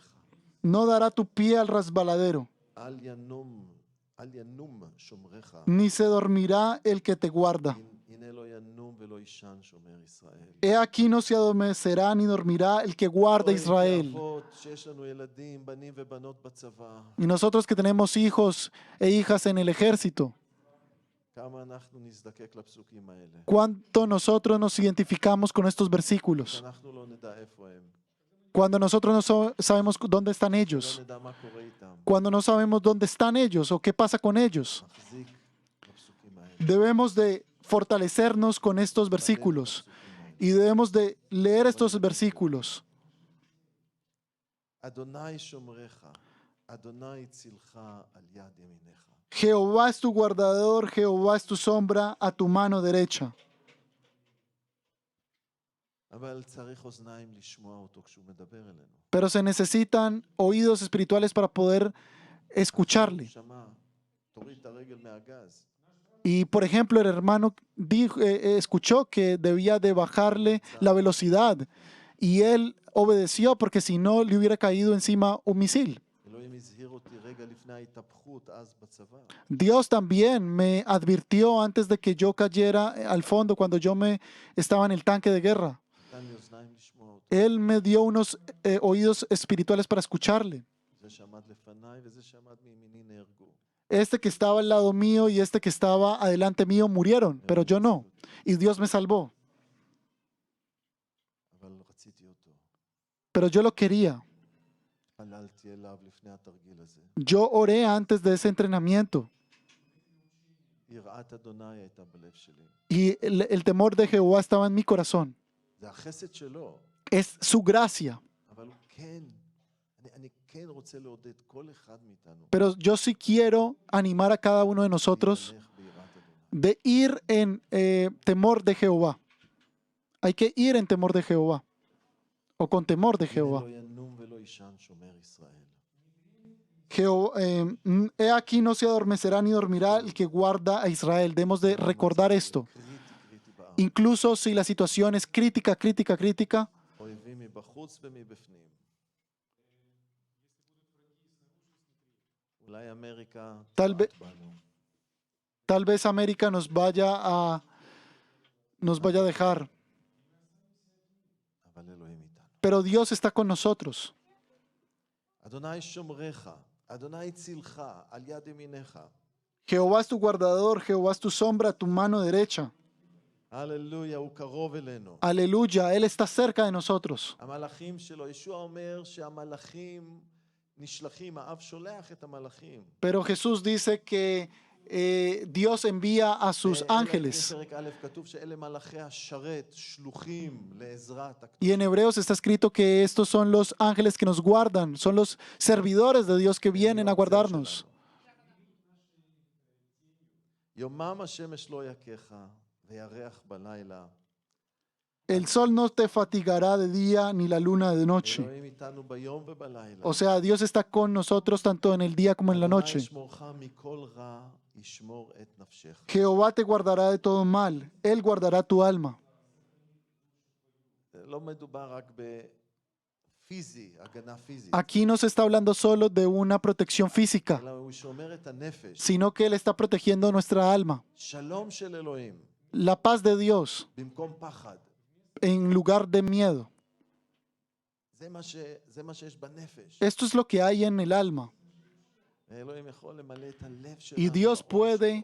No dará tu pie al resbaladero, ni se dormirá el que te guarda. He aquí no se adormecerá ni dormirá el que guarda a Israel. Y nosotros que tenemos hijos e hijas en el ejército, ¿cuánto nosotros nos identificamos con estos versículos? Cuando nosotros no sabemos dónde están ellos, cuando no sabemos dónde están ellos o qué pasa con ellos, debemos de fortalecernos con estos versículos y debemos de leer estos versículos. Jehová es tu guardador, Jehová es tu sombra a tu mano derecha. Pero se necesitan oídos espirituales para poder escucharle. Y por ejemplo, el hermano escuchó que debía de bajarle la velocidad y él obedeció porque si no le hubiera caído encima un misil. Dios también me advirtió antes de que yo cayera al fondo cuando yo estaba en el tanque de guerra. Él me dio unos oídos espirituales para escucharle. Este que estaba al lado mío y este que estaba adelante mío murieron, pero yo no. Y Dios me salvó. Pero yo lo quería. Yo oré antes de ese entrenamiento. Y el temor de Jehová estaba en mi corazón. Es su gracia. Pero yo sí quiero animar a cada uno de nosotros de ir en temor de Jehová. Hay que ir en temor de Jehová, o con temor de הנה Jehová. לא ינום ולא יישן שומר ישראל. He aquí no se adormecerá ni dormirá el que guarda a Israel. Debemos de recordar esto. קריטי בארץ. Incluso si la situación es crítica, crítica, crítica, אויבים מבחוץ ומבפנים. אולי אמריקה Tal תבעט בנו. tal vez América nos vaya a dejar, אבל אלוהים איתנו. pero Dios está con nosotros. אדוני שומרך, אדוני צילך, על יד ימינך. Jehová es tu guardador, Jehová es tu sombra, tu mano derecha. הללויה, הוא קרוב אלינו. Aleluya, Él está cerca de nosotros. המלאכים שלו, ישוע אומר שהמלאכים נשלחים, האב שולח את המלאכים. Pero Jesús dice que Dios envía a sus ángeles. בפרק א' כתוב שאלה מלאכי השרת, שלוחים לעזרת הקדוש. Y en Hebreos está escrito que estos son los ángeles que nos guardan, son los servidores de Dios que vienen a guardarnos. יומם השמש לא יכך וירח בלילה. El sol no te fatigará de día ni la luna de noche. אלוהים איתנו ביום ובלילה. O sea, Dios está con nosotros tanto en el día como en la noche. אדוני ישמורך מכל רע, ישמור את נפשך. Jehová te guardará de todo mal, Él guardará tu alma. לא מדובר רק בפיזי, הגנה פיזית. Aquí no se está hablando solo de una protección física, אלא הוא שומר את הנפש. sino que Él está protegiendo nuestra alma. שלום של אלוהים, La paz de Dios במקום פחד. en lugar de miedo. זה מה שיש בנפש. Esto es lo que hay en el alma. אלוהים יכול למלא את הלב שלנו. Y Dios באור puede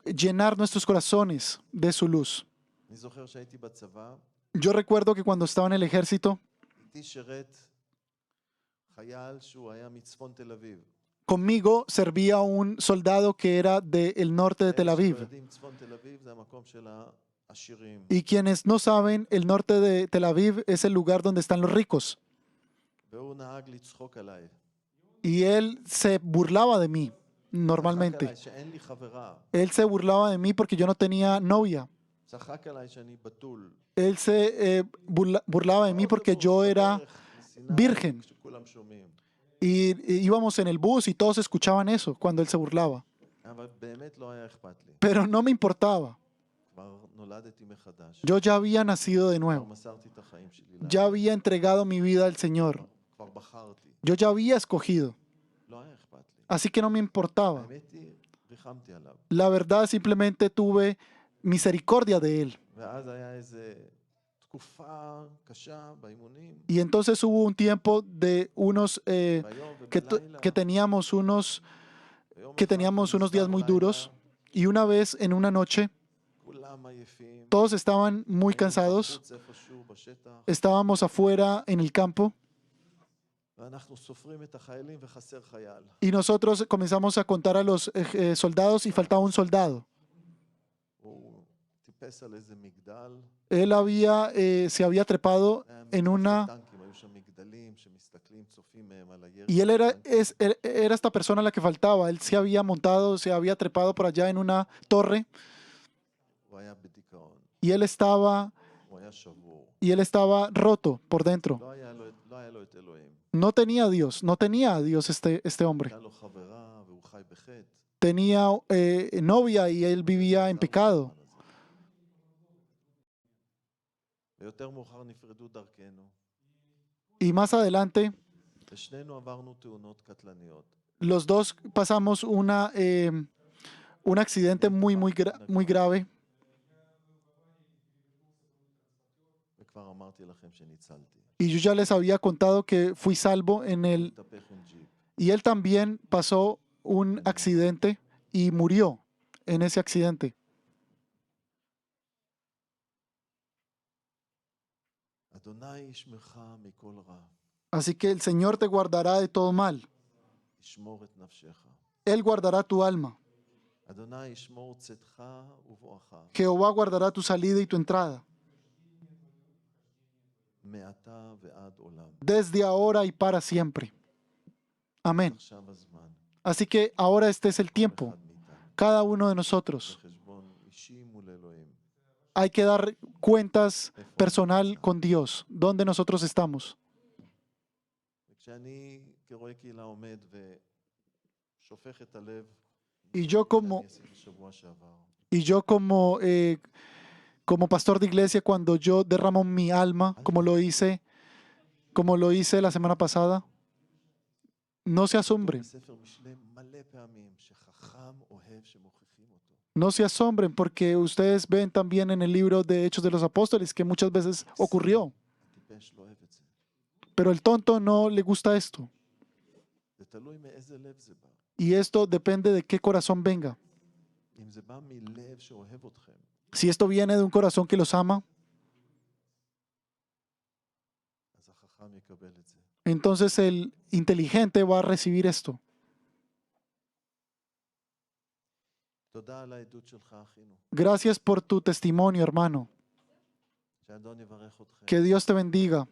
שלו. llenar nuestros corazones de su luz. אני זוכר שהייתי בצבא, Yo recuerdo que cuando estaba en el ejército, איתי שירת חייל שהוא היה מצפון תל אביב. conmigo servía un soldado que era del norte de Tel אלה שלא Aviv. יודעים, צפון תל אביב זה המקום של העשירים. Y quienes no saben, el norte de Tel Aviv es el lugar donde están los ricos. והוא נהג לצחוק עליי. Y él se burlaba de mí, צחק עליי normalmente. שאין לי חברה. Él se burlaba de mí porque yo no tenía novia. צחק עליי שאני בתול. Él se burlaba de mí porque yo era virgen. שכולם שומעים. Y íbamos en el bus y todos escuchaban eso cuando él se burlaba. אבל באמת לא היה אכפת לי. Pero no me importaba. כבר נולדתי מחדש. Yo ya había nacido de כבר nuevo. מסרתי את החיים שלי. Ya había entregado mi vida al Señor. כבר בחרתי. Yo ya había escogido. לא היה אכפת לי. Así que no me importaba. האמת היא, ריחמתי עליו. La verdad, simplemente tuve misericordia de él. ואז היה איזה תקופה קשה באימונים. Y entonces hubo un tiempo de unos ביום que ובלילה. teníamos unos ביום que אחד teníamos unos días muy בלילה, duros. Y una vez en una noche כולם עייפים. todos estaban muy היינו cansados. בחוץ איפשהו בשטח, Estábamos afuera en el campo ואנחנו סופרים את החיילים וחסר חייל. y nosotros comenzamos a contar a los soldados y faltaba un soldado. הוא טיפס על איזה מגדל. Él se había trepado היה en מגדל una טנקים, היו שם מגדלים שמסתכלים, צופים מהם על הירי. y él של הטנקים. era esta persona la que faltaba. Él se había montado, se había trepado por allá en una torre הוא היה בדיכאון, y él estaba roto por dentro. לא היה לו את אלוהים. No tenía a Dios este hombre. הייתה לו חברה והוא חי בחטא. Tenía novia y él vivía en pecado. ויותר מאוחר נפרדו דרכנו, Y más adelante, ושנינו עברנו תאונות קטלניות. los dos pasamos un accidente muy grave. וכבר אמרתי לכם שניצלתי. Y yo ya les había contado que fui salvo התהפך עם ג'יפ. y él también pasó un accidente y murió en ese accidente. אדוני ישמרך מכל רע, Así que el Señor te guardará de todo mal. ישמור את נפשך. Él guardará tu alma. אדוני ישמור צאתך ובואך, Jehová guardará tu salida y tu entrada, מעתה ועד עולם. desde ahora y para siempre. Amén. עכשיו הזמן, Así que ahora este es el tiempo. אחד מאיתנו, Cada uno de nosotros בחשבון אישי מול אלוהים. hay que dar cuentas personal con Dios, donde nosotros estamos. וכשאני כרואה קהילה עומד ושופך את הלב, Y yo como, אני עשיתי שבוע שעבר. como pastor de iglesia, cuando yo derramo mi alma, como lo hice la semana pasada, no se asombren. בספר משלי מלא פעמים שחכם אוהב שמוכיחים אותו. No se asombren porque ustedes ven también en el libro de Hechos de los Apóstoles que muchas veces ocurrió. הטיפש לא אוהב את זה. Pero el tonto no le gusta esto. זה תלוי מאיזה לב זה בא. Y esto depende de qué corazón venga. אם זה בא מלב שאוהב אתכם, Si esto viene de un corazón que los ama, אז החכם יקבל את זה. entonces el inteligente va a recibir esto. תודה על העדות שלך, אחינו. Gracias por tu testimonio, hermano. שהאדון יברך אתכם. Que Dios te bendiga.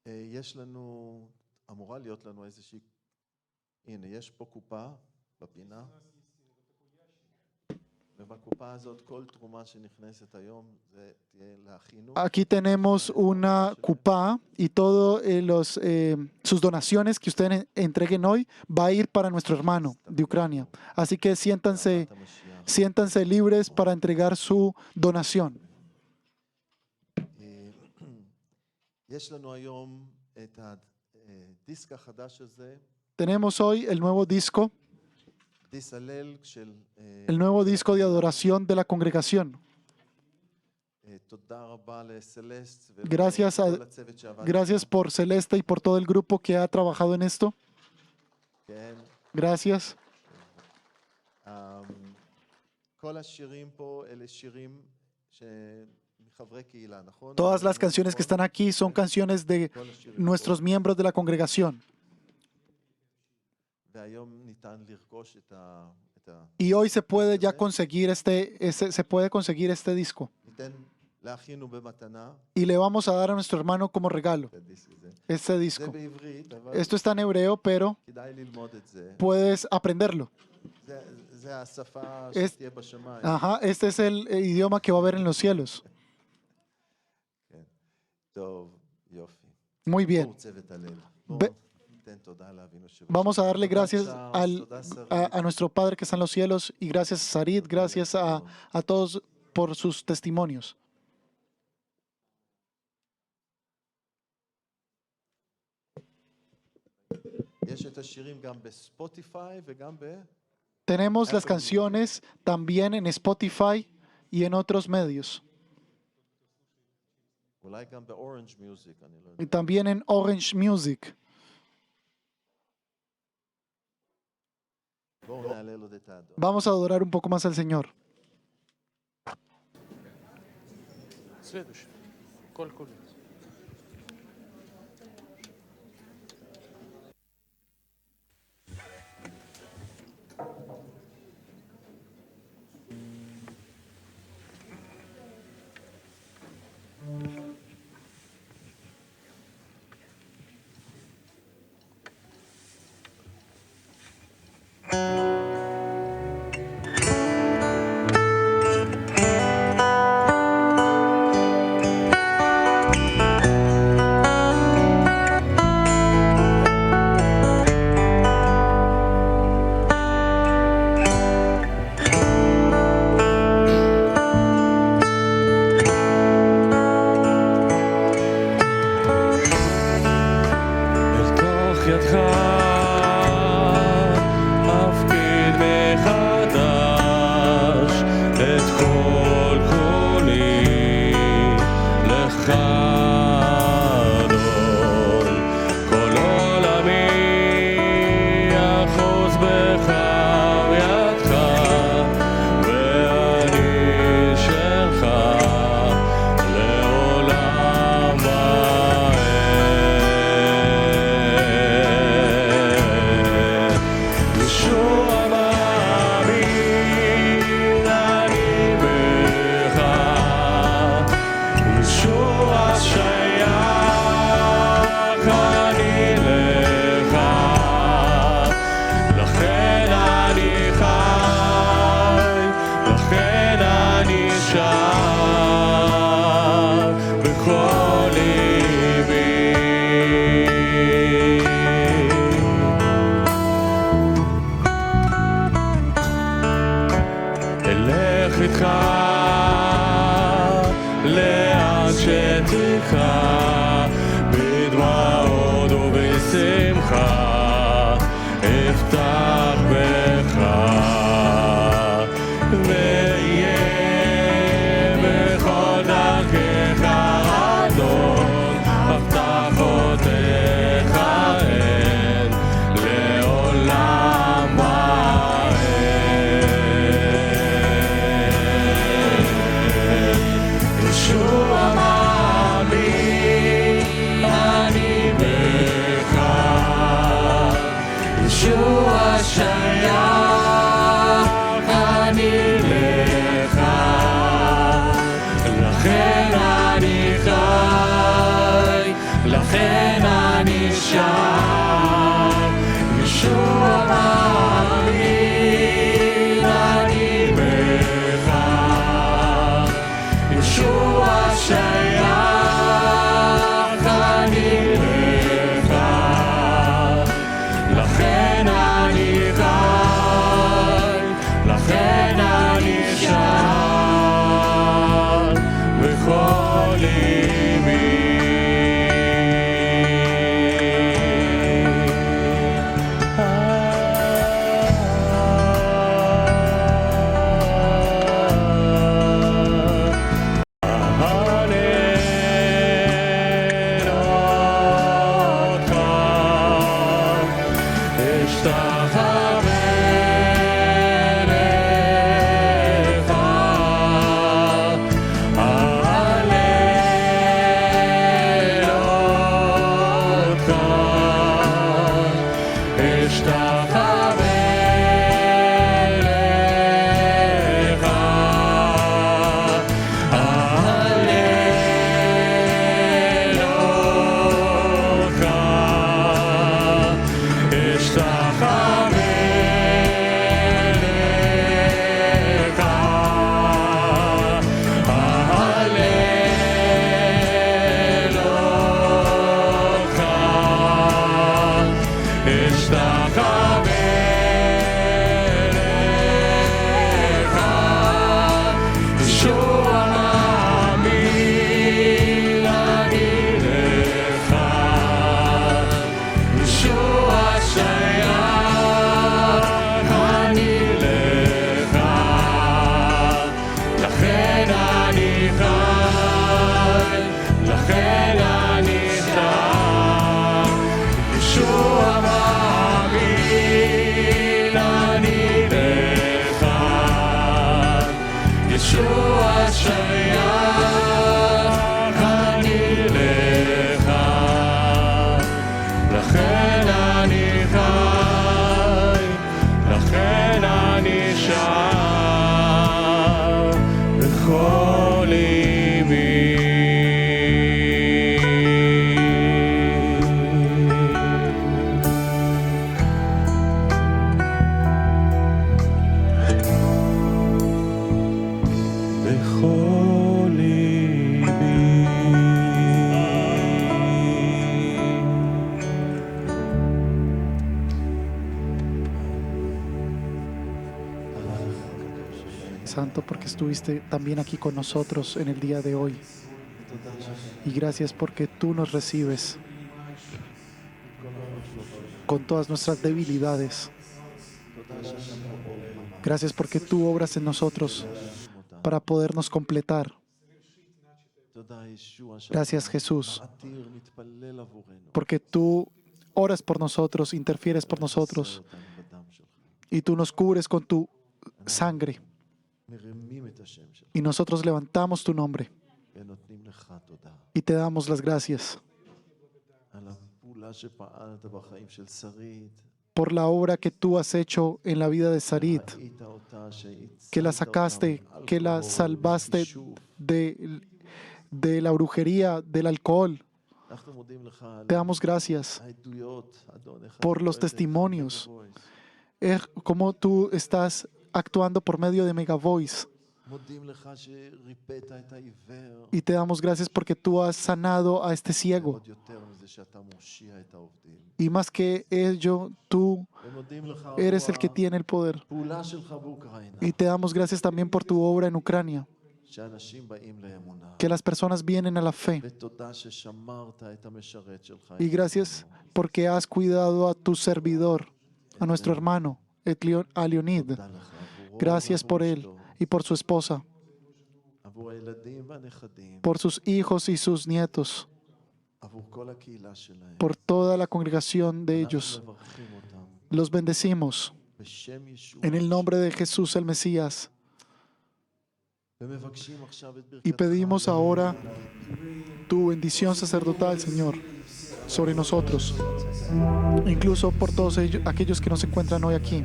יש לנו, אמורה להיות לנו איזושהי, הנה, יש פה קופה בפינה. ובקופה הזאת כל תרומה שנכנסת היום זה תהיה לאחינו. Aquí tenemos una cupa y todas sus donaciones que ustedes entreguen hoy va a ir para nuestro hermano de Ucrania. Así que siéntanse libres para entregar su donación. יש לנו היום את הדיסק החדש הזה. Tenemos hoy el nuevo disco. דיס הלל של El nuevo disco de adoración de la congregación. תודה רבה לסלסט Gracias ולכל הצוות שעבד. Gracias por Celeste y por todo el grupo que ha trabajado en esto. כן. Gracias. כל השירים פה אלה שירים מחברי קהילה, נכון? Todas las canciones que están aquí son canciones de nuestros miembros de la congregación. והיום ניתן לרכוש את Y hoy se puede ya conseguir este disco. ניתן לאחינו במתנה Y le vamos a dar a nuestro hermano como regalo את הדיסק הזה. este זה disco. בעברית, אבל Esto está en hebreo, pero כדאי ללמוד את זה. puedes aprenderlo. זה השפה Es- שתהיה בשמיים. Ajá, este es el idioma que va a haber en los cielos. כן. טוב, יופי. Muy bien. בואו צוות הלל. ב- בואו ניתן תודה לאבינו שבשמיים. Vamos a darle תודה gracias צ'ארלס, תודה שרית. a nuestro Padre que está en los cielos y gracias a Sarit, gracias a todos por sus testimonios. יש את השירים גם בספוטיפיי וגם Tenemos las canciones también en Spotify y en otros medios. אולי גם באורנג' מיוזיק, אני לא יודע. Y también en Orange Music. בואו נעלל עוד את האדון. Vamos a adorar un poco más al Señor. Следующий. Коль Кулиц. בתוך ידך אפקיד מחדש את כל כולי לך אדון כל עולמי אחוז בך וידך ואני שלך לעולם ועד שייך אני לך, לכן אני חי, לכן אני שר בכל ליבי. בכל ליבי. Santo, porque estuviste también aquí con nosotros en el día de hoy. Y gracias porque tú nos recibes con todas nuestras debilidades. Gracias porque tú obras en nosotros para podernos completar. Gracias, Jesús, porque tú oras por nosotros, interfieres por nosotros y tú nos cubres con tu sangre. Y nosotros levantamos tu nombre y te damos las gracias por la obra que tú has hecho en la vida de Sarit, que la sacaste, que la salvaste de la brujería, del alcohol. Te damos gracias por los testimonios, cómo tú estás actuando por medio de Megavoice. Y te damos gracias porque tú has sanado a este ciego. Y más que ello, tú eres el que tiene el poder. Y te damos gracias también por tu obra en Ucrania, que las personas vienen a la fe. Y gracias porque has cuidado a tu servidor, a nuestro hermano, a Leonid. Gracias por él y por su esposa, por sus hijos y sus nietos, por toda la congregación de ellos. Los bendecimos en el nombre de Jesús el Mesías. Y pedimos ahora tu bendición sacerdotal, Señor, sobre nosotros, incluso por todos aquellos que no se encuentran hoy aquí.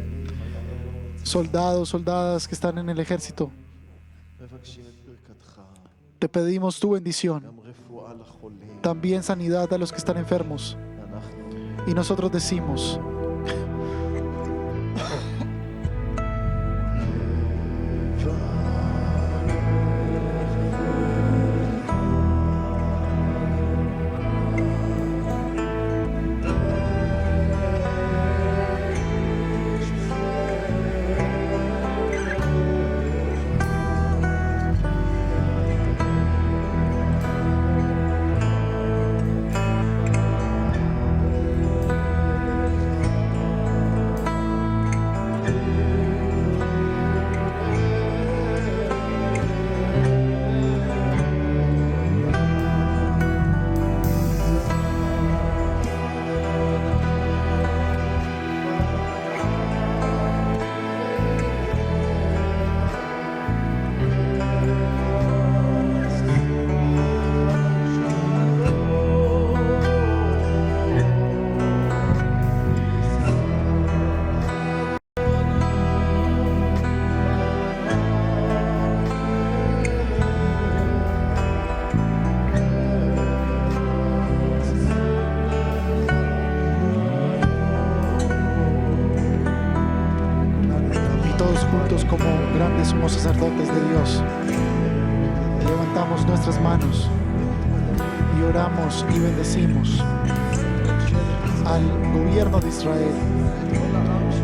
Soldados, soldadas que están en el ejército. Te pedimos tu bendición. También sanidad a los que están enfermos. Y nosotros decimos: como grandes sumos sacerdotes de Dios, levantamos nuestras manos y oramos y bendecimos al gobierno de Israel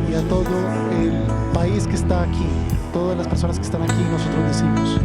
y a todo el país que está aquí, todas las personas que están aquí. Nosotros decimos: